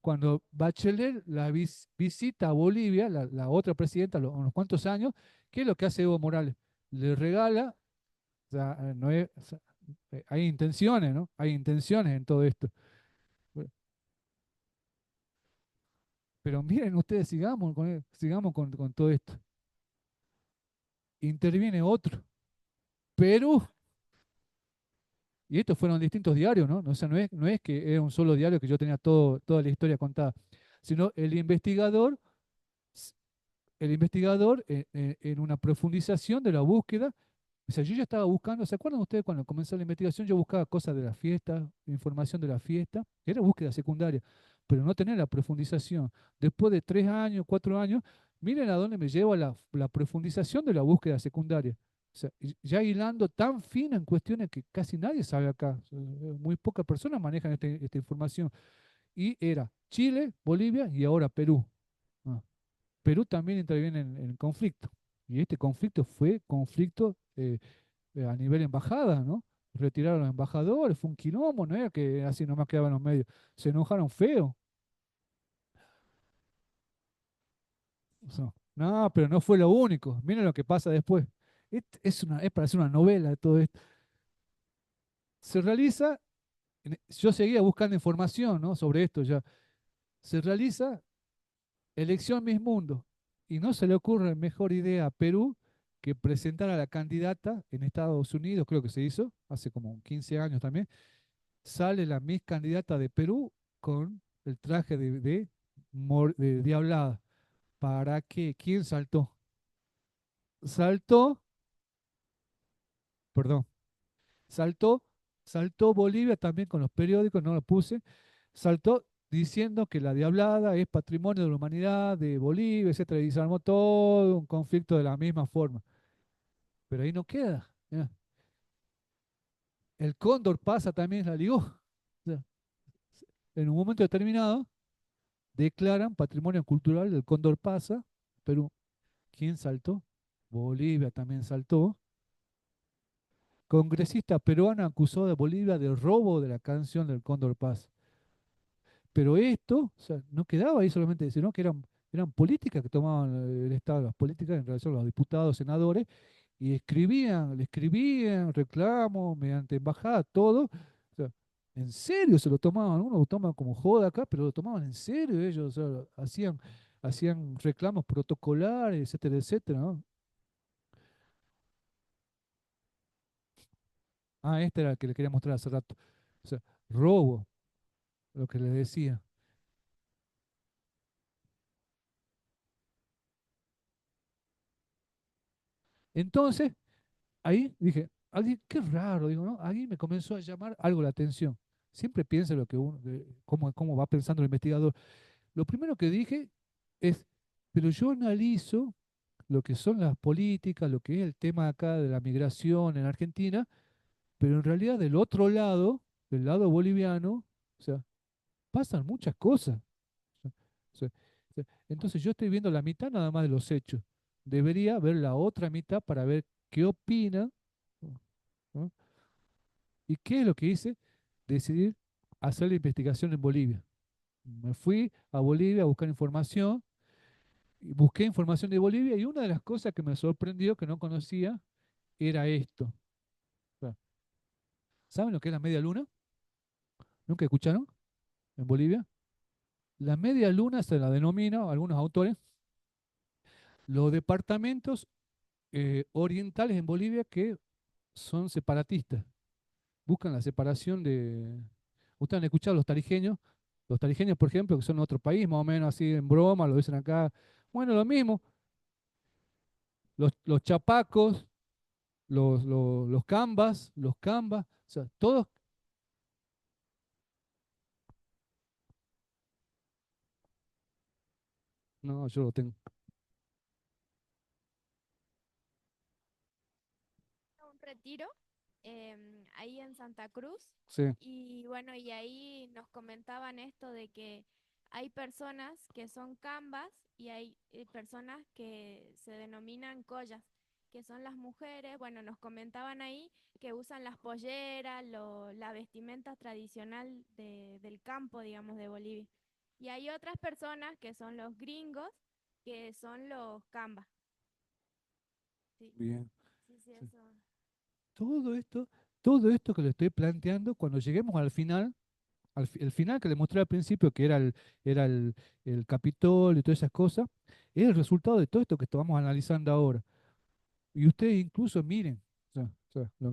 Speaker 2: Cuando Bachelet visita a Bolivia, la otra presidenta, a unos cuantos años, ¿qué es lo que hace Evo Morales? Le regala, o sea, no es, o sea, hay intenciones, ¿no? Hay intenciones en todo esto. Pero miren ustedes, sigamos con todo esto. Interviene otro, Perú, y estos fueron distintos diarios, ¿no? O sea, no es que era un solo diario que yo tenía toda la historia contada, sino el investigador en una profundización de la búsqueda. O sea, yo ya estaba buscando, ¿se acuerdan ustedes cuando comenzó la investigación? Yo buscaba cosas de la fiesta, información de la fiesta, era búsqueda secundaria, pero no tenía la profundización. Después de 3 años, 4 años, miren a dónde me lleva la profundización de la búsqueda secundaria. O sea, ya hilando tan fina en cuestiones que casi nadie sabe acá. O sea, muy pocas personas manejan esta información. Y era Chile, Bolivia y ahora Perú. Ah, Perú también interviene en el conflicto. Y este conflicto fue conflicto a nivel embajada, ¿no? Retiraron a los embajadores, fue un quilombo, no era que así nomás quedaban los medios. Se enojaron feo. O sea, no, pero no fue lo único. Miren lo que pasa después. Es para hacer una novela de todo esto. Se realiza, yo seguía buscando información, ¿no? Sobre esto ya. Se realiza elección Miss Mundo y no se le ocurre mejor idea a Perú que presentar a la candidata en Estados Unidos, creo que se hizo, hace como 15 años también, sale la Miss candidata de Perú con el traje de Diablada. ¿Para qué? ¿Quién saltó? Saltó, perdón, saltó, saltó Bolivia también con los periódicos, no lo puse, saltó diciendo que la Diablada es patrimonio de la humanidad, de Bolivia, etcétera, y se armó todo un conflicto de la misma forma. Pero ahí no queda. Ya. El Cóndor pasa también la ligó. O sea, en un momento determinado declaran patrimonio cultural del Cóndor pasa, Perú. ¿Quién saltó? Bolivia también saltó. Congresista peruana acusó de Bolivia de robo de la canción del Cóndor Paz. Pero esto, o sea, no quedaba ahí solamente, sino que eran políticas que tomaban el Estado, las políticas en relación a los diputados, senadores, y le escribían reclamos mediante embajada, todo. O sea, en serio se lo tomaban, uno lo toma como joda acá, pero lo tomaban en serio ellos, o sea, hacían reclamos protocolares, etcétera, etcétera, ¿no? Ah, este era el que le quería mostrar hace rato. O sea, robo, lo que les decía. Entonces, ahí dije, qué raro, digo, ¿no? Ahí me comenzó a llamar algo la atención. Siempre piensa lo que uno, cómo va pensando el investigador. Lo primero que dije es, pero yo analizo lo que son las políticas, lo que es el tema acá de la migración en Argentina, pero en realidad del otro lado, del lado boliviano, o sea, pasan muchas cosas. O sea, entonces yo estoy viendo la mitad nada más de los hechos. Debería ver la otra mitad para ver qué opina, ¿no? ¿Y qué es lo que hice? Decidir hacer la investigación en Bolivia. Me fui a Bolivia a buscar información, y busqué información de Bolivia y una de las cosas que me sorprendió que no conocía era esto. O sea, ¿saben lo que es la media luna? ¿Nunca escucharon en Bolivia? La media luna se la denomina, algunos autores, los departamentos orientales en Bolivia que son separatistas. Buscan la separación de... ¿Ustedes han escuchado los tarijeños? Los tarijeños, por ejemplo, que son de otro país, más o menos así en broma, lo dicen acá. Bueno, lo mismo. Los chapacos, los cambas, o sea, todos... No, yo lo tengo.
Speaker 3: Un retiro ahí en Santa Cruz
Speaker 2: Sí,
Speaker 3: y bueno, y ahí nos comentaban esto de que hay personas que son cambas y hay personas que se denominan collas, que son las mujeres, bueno, nos comentaban ahí que usan las polleras, la vestimenta tradicional del campo, digamos, de Bolivia. Y hay otras personas que son los gringos, que son los cambas. Sí,
Speaker 2: bien.
Speaker 3: sí, sí,
Speaker 2: Sí.
Speaker 3: eso.
Speaker 2: Todo esto, todo esto que le estoy planteando, cuando lleguemos al final, el final que le mostré al principio, que era el Capitolio y todas esas cosas, es el resultado de todo esto que estamos analizando ahora. Y ustedes incluso miren, lo,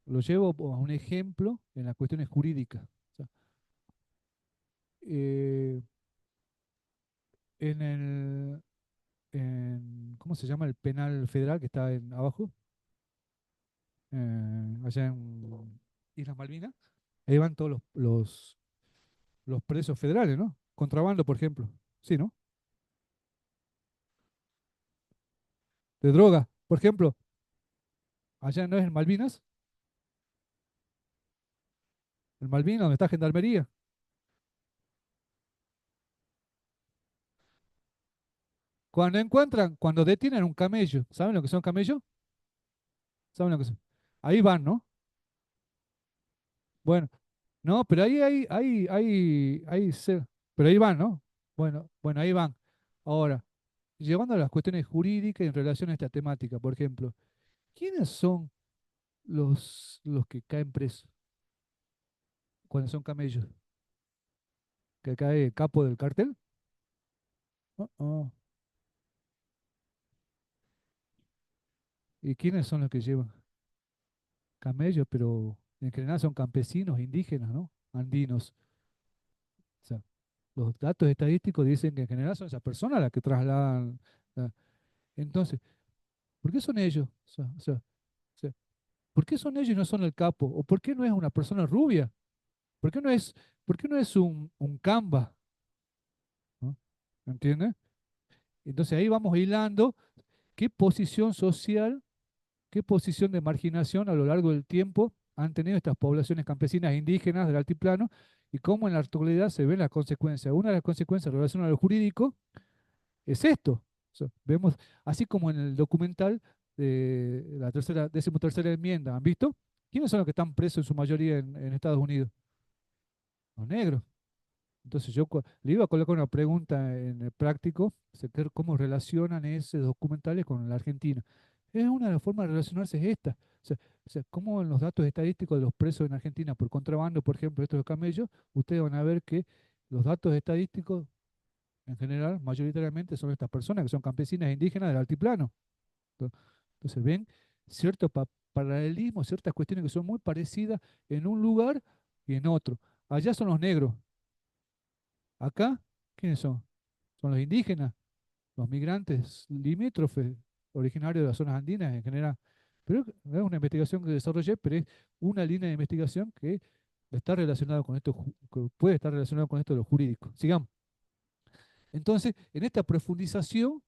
Speaker 2: lo llevo a un ejemplo en las cuestiones jurídicas. O sea, eh, en ¿cómo se llama el penal federal que está abajo? Allá en Islas Malvinas. Ahí van todos los presos federales, ¿no? Contrabando, por ejemplo. Sí, ¿no? De droga. Por ejemplo, allá no es en Malvinas, en Malvinas donde está Gendarmería. Cuando encuentran, cuando detienen un camello, ¿saben lo que son camellos? ¿Saben lo que son? Ahí van, ¿no? Bueno, no, pero pero ahí van, ¿no? Bueno, ahí van. Ahora, llevando a las cuestiones jurídicas en relación a esta temática, por ejemplo, ¿quiénes son los que caen presos cuando son camellos? ¿Que cae el capo del cartel? No, no. ¿Y quiénes son los que llevan camellos? Pero en general son campesinos, indígenas, ¿no? Andinos. O sea, los datos estadísticos dicen que en general son esas personas las que trasladan. la- Entonces, ¿por qué son ellos? O sea, ¿por qué son ellos y no son el capo? ¿O por qué no es una persona rubia? ¿Por qué no es, por qué no es un camba? ¿No? ¿Entiendes? Entonces ahí vamos hilando qué posición social, qué posición de marginación a lo largo del tiempo han tenido estas poblaciones campesinas e indígenas del altiplano y cómo en la actualidad se ven las consecuencias. Una de las consecuencias relacionadas a lo jurídico es esto. O sea, vemos, así como en el documental de la decimotercera enmienda, ¿han visto? ¿Quiénes son los que están presos en su mayoría en Estados Unidos? Los negros. Entonces yo le iba a colocar una pregunta en el práctico, o sea, cómo relacionan esos documentales con la Argentina. Es una de las formas de relacionarse es esta. O sea, cómo en los datos estadísticos de los presos en Argentina por contrabando, por ejemplo, estos de camellos, ustedes van a ver que los datos estadísticos en general, mayoritariamente, son estas personas que son campesinas e indígenas del altiplano. ¿No? Entonces ven cierto paralelismo, ciertas cuestiones que son muy parecidas en un lugar y en otro. Allá son los negros. Acá, ¿quiénes son? Son los indígenas, los migrantes limítrofes, originarios de las zonas andinas en general. Pero es una investigación que desarrollé, pero es una línea de investigación que está relacionada con esto, que puede estar relacionado con esto de lo jurídico. Sigamos. Entonces, en esta profundización,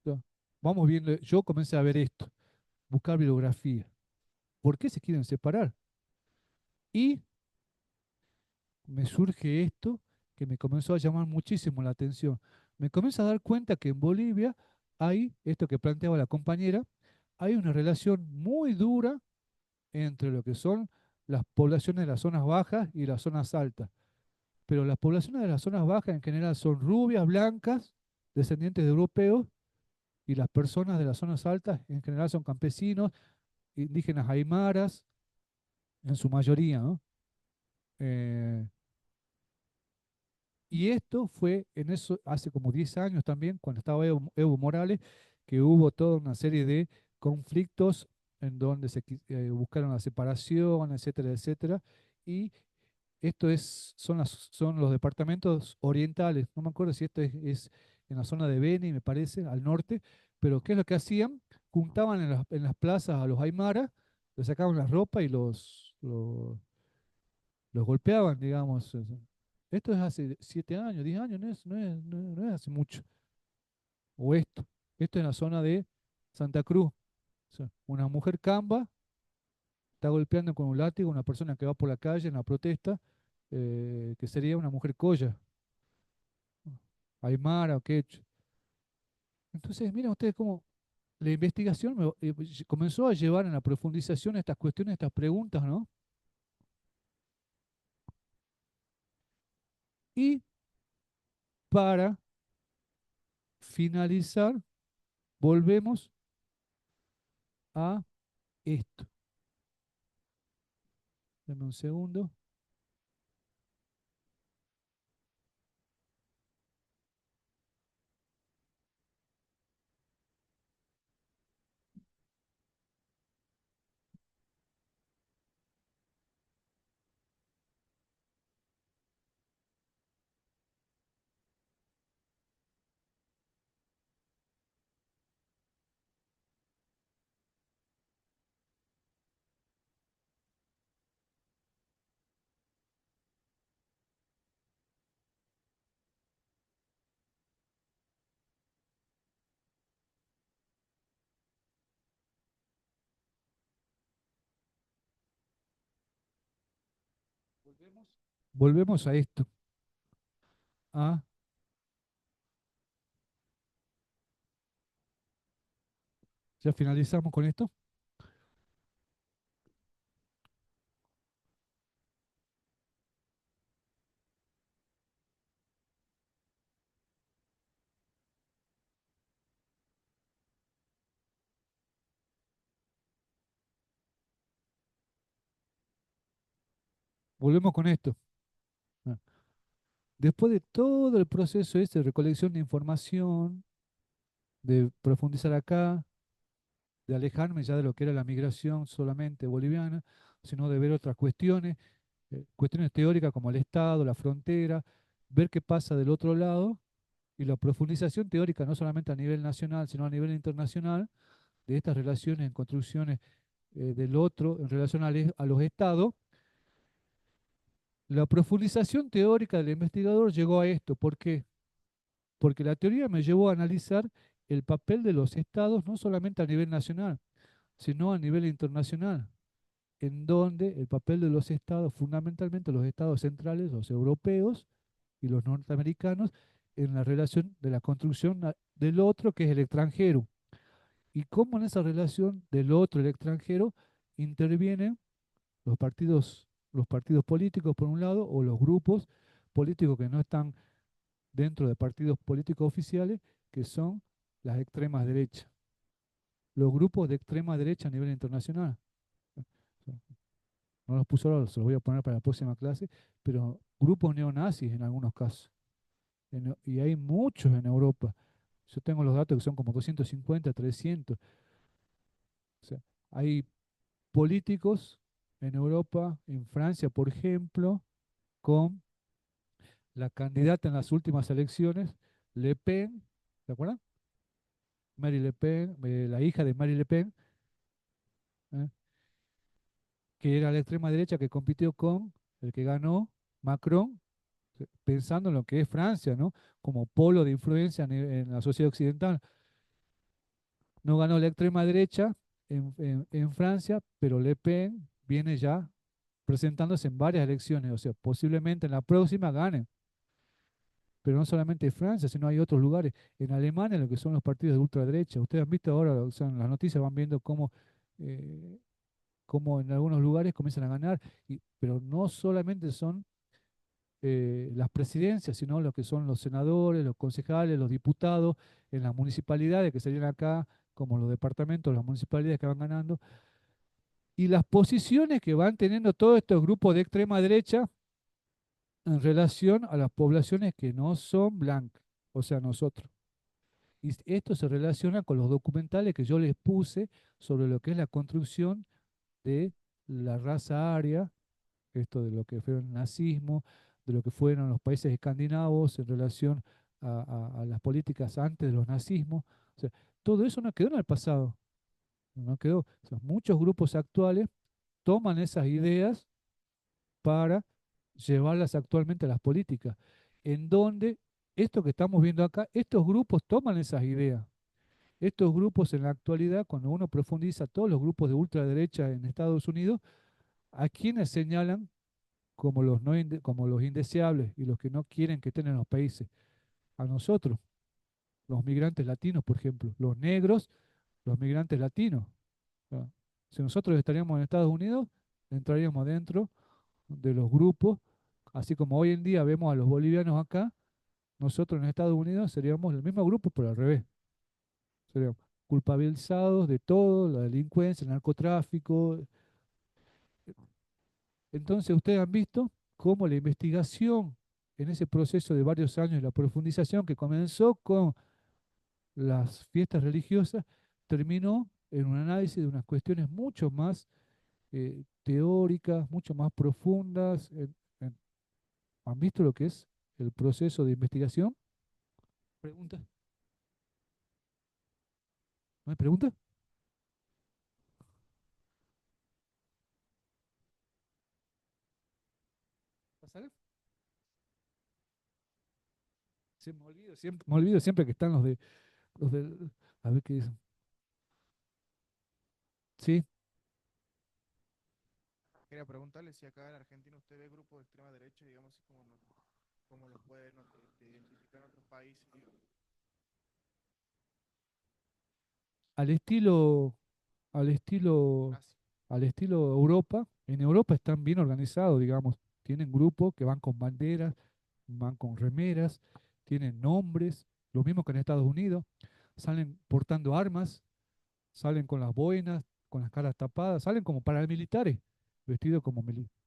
Speaker 2: ya, vamos viendo, yo comencé a ver esto, buscar bibliografía. ¿Por qué se quieren separar? Y me surge esto que me comenzó a llamar muchísimo la atención. Me comienzo a dar cuenta que en Bolivia hay, esto que planteaba la compañera, hay una relación muy dura entre lo que son las poblaciones de las zonas bajas y las zonas altas. pero las poblaciones de las zonas bajas en general son rubias, blancas, descendientes de europeos, y las personas de las zonas altas en general son campesinos, indígenas aymaras, en su mayoría, ¿no? Eh, y esto fue en eso hace como 10 años también, cuando estaba Evo Morales, que hubo toda una serie de conflictos en donde buscaron la separación, etcétera, etcétera. Y esto son los departamentos orientales. No me acuerdo si esto es en la zona de Beni, me parece, al norte. Pero ¿qué es lo que hacían? Juntaban en las plazas a los aymaras, les sacaban la ropa y los golpeaban, digamos. Esto es hace 7 años, 10 años, no es hace mucho. O esto es en la zona de Santa Cruz. O sea, una mujer camba está golpeando con un látigo a una persona que va por la calle en la protesta, que sería una mujer colla, aymara o quechua. Entonces, miren ustedes cómo la investigación comenzó a llevar en la profundización estas cuestiones, estas preguntas, ¿no? Y para finalizar, volvemos a esto. Dame un segundo. Volvemos a esto. Ah, ya finalizamos con esto. Volvemos con esto. Ah, después de todo el proceso este de recolección de información, de profundizar acá, de alejarme ya de lo que era la migración solamente boliviana, sino de ver otras cuestiones, cuestiones teóricas como el Estado, la frontera, ver qué pasa del otro lado y la profundización teórica no solamente a nivel nacional, sino a nivel internacional, de estas relaciones en construcciones del otro en relación a los estados. La profundización teórica del investigador llegó a esto. ¿Por qué? Porque la teoría me llevó a analizar el papel de los estados no solamente a nivel nacional, sino a nivel internacional, en donde el papel de los estados, fundamentalmente los estados centrales, los europeos y los norteamericanos, en la relación de la construcción del otro, que es el extranjero, y cómo en esa relación del otro, el extranjero, intervienen los partidos políticos por un lado, o los grupos políticos que no están dentro de partidos políticos oficiales, que son las extremas derechas, los grupos de extrema derecha a nivel internacional. No los puso ahora, se los voy a poner para la próxima clase, pero grupos neonazis en algunos casos. Y hay muchos en Europa. Yo tengo los datos que son como 250, 300. O sea, hay políticos en Europa, en Francia, por ejemplo, con la candidata en las últimas elecciones, Le Pen, ¿se acuerdan? Marie Le Pen, la hija de Marie Le Pen, ¿eh? Que era la extrema derecha que compitió con el que ganó, Macron, pensando en lo que es Francia, ¿no? Como polo de influencia en la sociedad occidental. No ganó la extrema derecha en Francia, pero Le Pen viene ya presentándose en varias elecciones, o sea, posiblemente en la próxima gane. Pero no solamente Francia, sino hay otros lugares. En Alemania, lo que son los partidos de ultraderecha. Ustedes han visto ahora, o sea, en las noticias van viendo eh, cómo en algunos lugares comienzan a ganar, pero no solamente son las presidencias, sino lo que son los senadores, los concejales, los diputados en las municipalidades que serían acá, como los departamentos, las municipalidades que van ganando, y las posiciones que van teniendo todos estos grupos de extrema derecha en relación a las poblaciones que no son blancas, o sea, nosotros. Y esto se relaciona con los documentales que yo les puse sobre lo que es la construcción de la raza aria, esto de lo que fue el nazismo, de lo que fueron los países escandinavos en relación a las políticas antes de los nazismos. O sea, todo eso no quedó en el pasado, no quedó. O sea, muchos grupos actuales toman esas ideas para llevarlas actualmente a las políticas, en donde esto que estamos viendo acá, estos grupos toman esas ideas. Estos grupos en la actualidad, cuando uno profundiza todos los grupos de ultraderecha en Estados Unidos, a quienes señalan como los, no como los indeseables y los que no quieren que estén en los países. A nosotros, los migrantes latinos, por ejemplo, los negros, los migrantes latinos. ¿No? Si nosotros estaríamos en Estados Unidos, entraríamos dentro de los grupos, así como hoy en día vemos a los bolivianos acá, nosotros en Estados Unidos seríamos el mismo grupo, pero al revés. Seríamos culpabilizados de todo, la delincuencia, el narcotráfico. Entonces ustedes han visto cómo la investigación en ese proceso de varios años, la profundización que comenzó con las fiestas religiosas, terminó en un análisis de unas cuestiones mucho más teóricas, mucho más profundas. ¿Han visto lo que es el proceso de investigación? ¿Pregunta? ¿No hay pregunta? ¿Pasar? Me olvido siempre que están los de, a ver qué dicen. Sí,
Speaker 4: Quería preguntarle si acá en Argentina usted ve grupos de extrema derecha, digamos, así como, como los puede identificar en otros países, digamos.
Speaker 2: al estilo, al estilo,
Speaker 4: Brasil.
Speaker 2: al estilo Europa. En Europa están bien organizados, digamos. Tienen grupos que van con banderas, van con remeras, tienen nombres, lo mismo que en Estados Unidos. Salen portando armas, salen con las boinas, con las caras tapadas, salen como paramilitares, vestidos como militares.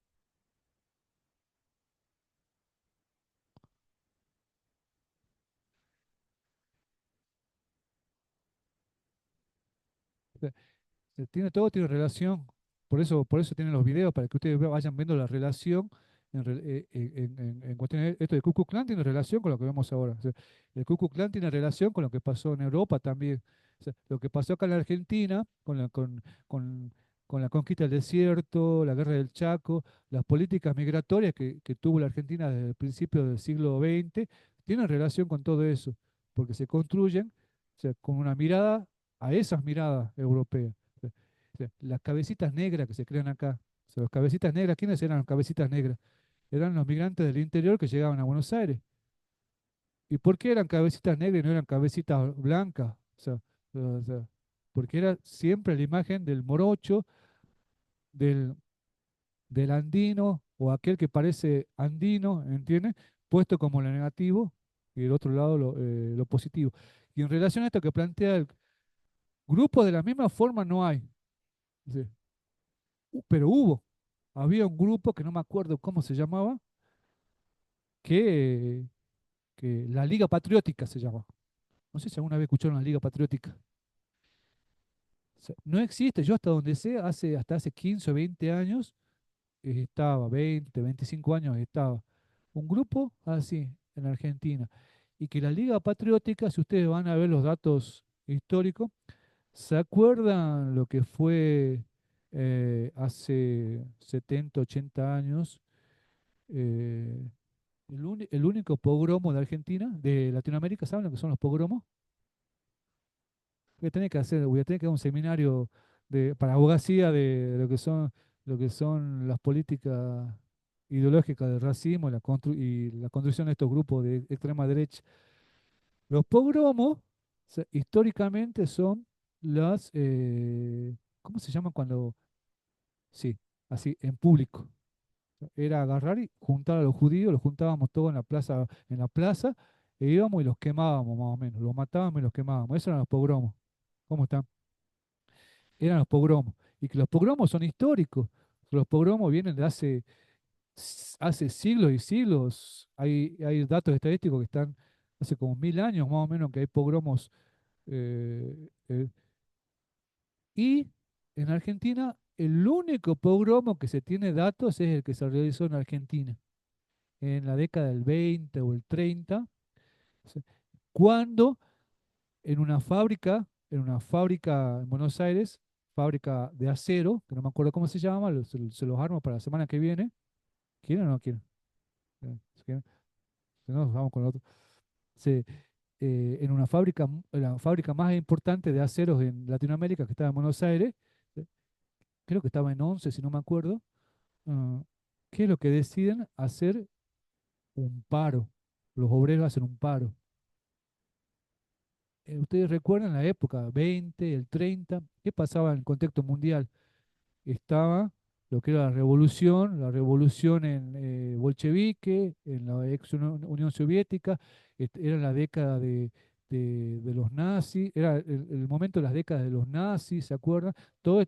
Speaker 2: Todo tiene relación, por eso tienen los videos, para que ustedes vayan viendo la relación en cuestiones. Esto de Ku Klux Klan tiene relación con lo que vemos ahora. O sea, el Ku Klux Klan tiene relación con lo que pasó en Europa también. O sea, lo que pasó acá en la Argentina, con, con la conquista del desierto, la guerra del Chaco, las políticas migratorias que tuvo la Argentina desde el principio del siglo XX, tienen relación con todo eso, porque se construyen, o sea, con una mirada a esas miradas europeas. O sea, las cabecitas negras que se crean acá. O sea, los cabecitas negras, ¿quiénes eran los cabecitas negras? Eran los migrantes del interior que llegaban a Buenos Aires. ¿Y por qué eran cabecitas negras y no eran cabecitas blancas? O sea, porque era siempre la imagen del morocho, del, del andino o aquel que parece andino, ¿entiendes? Puesto como lo negativo y del otro lado lo positivo. Y en relación a esto que plantea el grupo, de la misma forma no hay. Sí. Pero había un grupo que no me acuerdo cómo se llamaba, que, que la Liga Patriótica se llama. No sé si alguna vez escucharon la Liga Patriótica. O sea, no existe, yo hasta donde sé, hasta hace 15 o 20 años estaba, 20, 25 años estaba, un grupo así en Argentina. Y que la Liga Patriótica, si ustedes van a ver los datos históricos, ¿se acuerdan lo que fue hace 70, 80 años? eh, el único pogromo de Argentina, de Latinoamérica. ¿Saben lo que son los pogromos? Voy a tener que dar un seminario para abogacía de lo que son las políticas ideológicas del racismo y y la construcción de estos grupos de extrema derecha. Los pogromos, históricamente son ¿cómo se llaman cuando? Sí, así, en público. Era agarrar y juntar a los judíos, los juntábamos todos en la plaza, e íbamos y los quemábamos más o menos, los matábamos y los quemábamos. Esos eran los pogromos. ¿Cómo están? Eran los pogromos. Y que los pogromos son históricos. Los pogromos vienen de hace siglos y siglos. Hay datos estadísticos que están hace como 1000 años más o menos que hay pogromos. eh, eh, y en Argentina, el único pogromo que se tiene datos es el que se realizó en Argentina, en la década del 20 o el 30, o sea, cuando en una fábrica en Buenos Aires, fábrica de acero, que no me acuerdo cómo se llama, se los armo para la semana que viene. ¿Quieren o no quieren? Si quieren, si no, vamos con el otro. Se, en una fábrica, la fábrica más importante de aceros en Latinoamérica, que estaba en Buenos Aires, eh, creo que estaba en 11, si no me acuerdo. ah, ¿Qué es lo que deciden? Hacer un paro. Los obreros hacen un paro. Ustedes recuerdan la época 20, el 30, ¿qué pasaba en el contexto mundial? Estaba lo que era la revolución en bolchevique, en la ex Unión Soviética, era la década de los nazis, era el momento de las décadas de los nazis, ¿se acuerdan? Todo,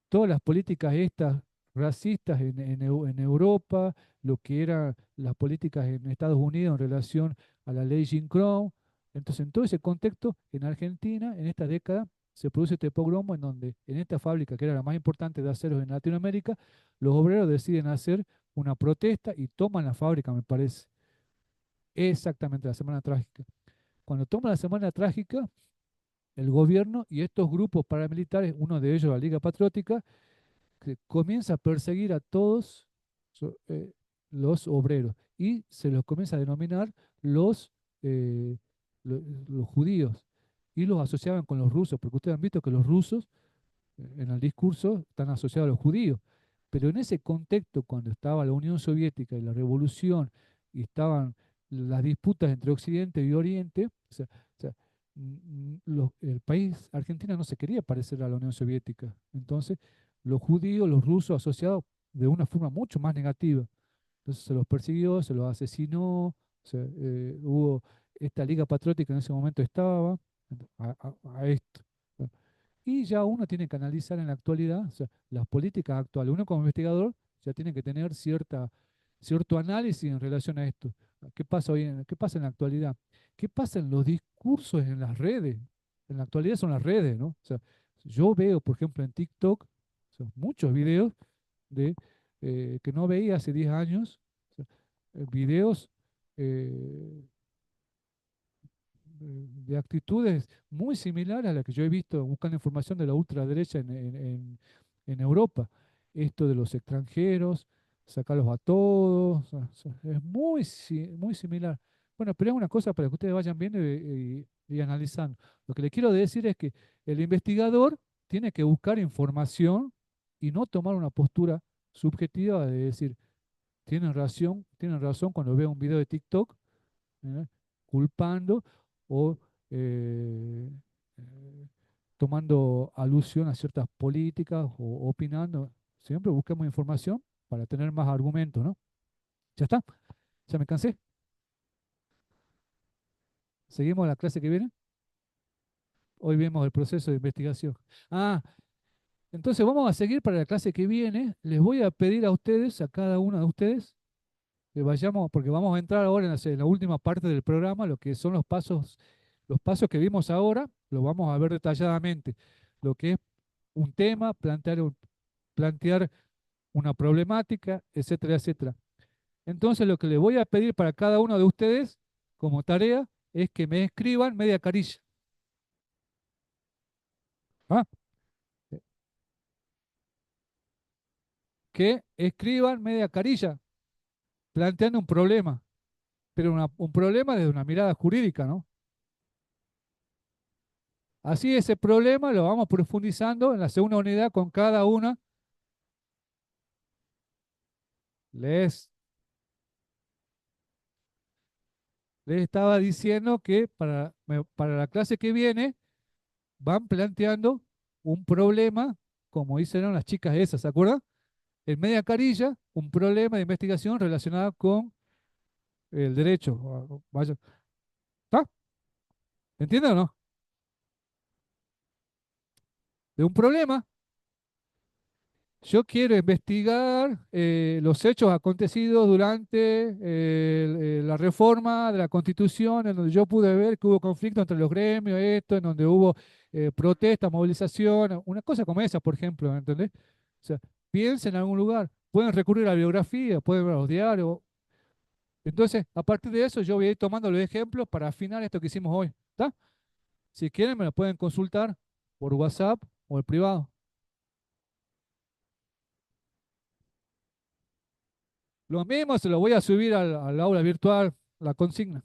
Speaker 2: todas las políticas estas racistas en Europa, lo que eran las políticas en Estados Unidos en relación a la ley Jim Crow. Entonces, en todo ese contexto, en Argentina, en esta década, se produce este pogromo en donde, en esta fábrica, que era la más importante de aceros en Latinoamérica, los obreros deciden hacer una protesta y toman la fábrica, me parece. Exactamente, la Semana Trágica. Cuando toman la Semana Trágica, el gobierno y estos grupos paramilitares, uno de ellos la Liga Patriótica, que comienza a perseguir a todos so- eh, los obreros y se los comienza a denominar los, eh, los judíos y los asociaban con los rusos, porque ustedes han visto que los rusos en el discurso están asociados a los judíos, pero en ese contexto, cuando estaba la Unión Soviética y la revolución y estaban las disputas entre Occidente y Oriente, o sea, el país, Argentina, no se quería parecer a la Unión Soviética. Entonces, los judíos, los rusos asociados de una forma mucho más negativa. Entonces se los persiguió, se los asesinó, hubo esta Liga Patriótica en ese momento estaba a esto. ¿No? Y ya uno tiene que analizar en la actualidad, o sea, las políticas actuales. Uno como investigador ya tiene que tener cierto análisis en relación a esto. ¿Qué pasa qué pasa en la actualidad? ¿Qué pasa en los discursos en las redes? En la actualidad son las redes, ¿no? O sea, yo veo, por ejemplo, en TikTok, o sea, muchos videos de que no veía hace 10 años, o sea, videos eh, de actitudes muy similares a las que yo he visto buscando información de la ultraderecha en Europa. Esto de los extranjeros, sacarlos a todos, es muy similar. Bueno, pero es una cosa para que ustedes vayan viendo y analizando. Lo que les quiero decir es que el investigador tiene que buscar información y no tomar una postura subjetiva de decir, tienen razón cuando veo un video de TikTok, ¿eh? Culpando o eh, eh, tomando alusión a ciertas políticas o opinando. Siempre busquemos información para tener más argumentos, ¿no? ¿Ya está? ¿Ya me cansé? ¿Seguimos la clase que viene? Hoy vemos el proceso de investigación. Ah, entonces vamos a seguir para la clase que viene. Les voy a pedir a ustedes, a cada uno de ustedes, que vayamos, porque vamos a entrar ahora en la última parte del programa, lo que son los pasos que vimos ahora, lo vamos a ver detalladamente. Lo que es un tema, plantear una problemática, etcétera, etcétera. Entonces, lo que les voy a pedir para cada uno de ustedes como tarea es que me escriban media carilla. ¿Ah? Que escriban media carilla, planteando un problema, pero un problema desde una mirada jurídica, ¿no? Así ese problema lo vamos profundizando en la segunda unidad con cada una. Les, les estaba diciendo que para la clase que viene van planteando un problema, como hicieron las chicas esas, ¿se acuerdan? en media carilla un problema de investigación relacionado con el derecho. Vaya, ¿está? ¿Entiende o no? De un problema. Yo quiero investigar los hechos acontecidos durante la reforma de la Constitución, en donde yo pude ver que hubo conflicto entre los gremios, esto, en donde hubo protestas, movilización, una cosa como esa, por ejemplo, ¿entendés? O sea, piensen en algún lugar, pueden recurrir a la biografía, pueden ver a los diarios. Entonces, a partir de eso, yo voy a ir tomando los ejemplos para afinar esto que hicimos hoy, ¿está? Si quieren, me lo pueden consultar por WhatsApp o el privado. Lo mismo se lo voy a subir al aula virtual, la consigna.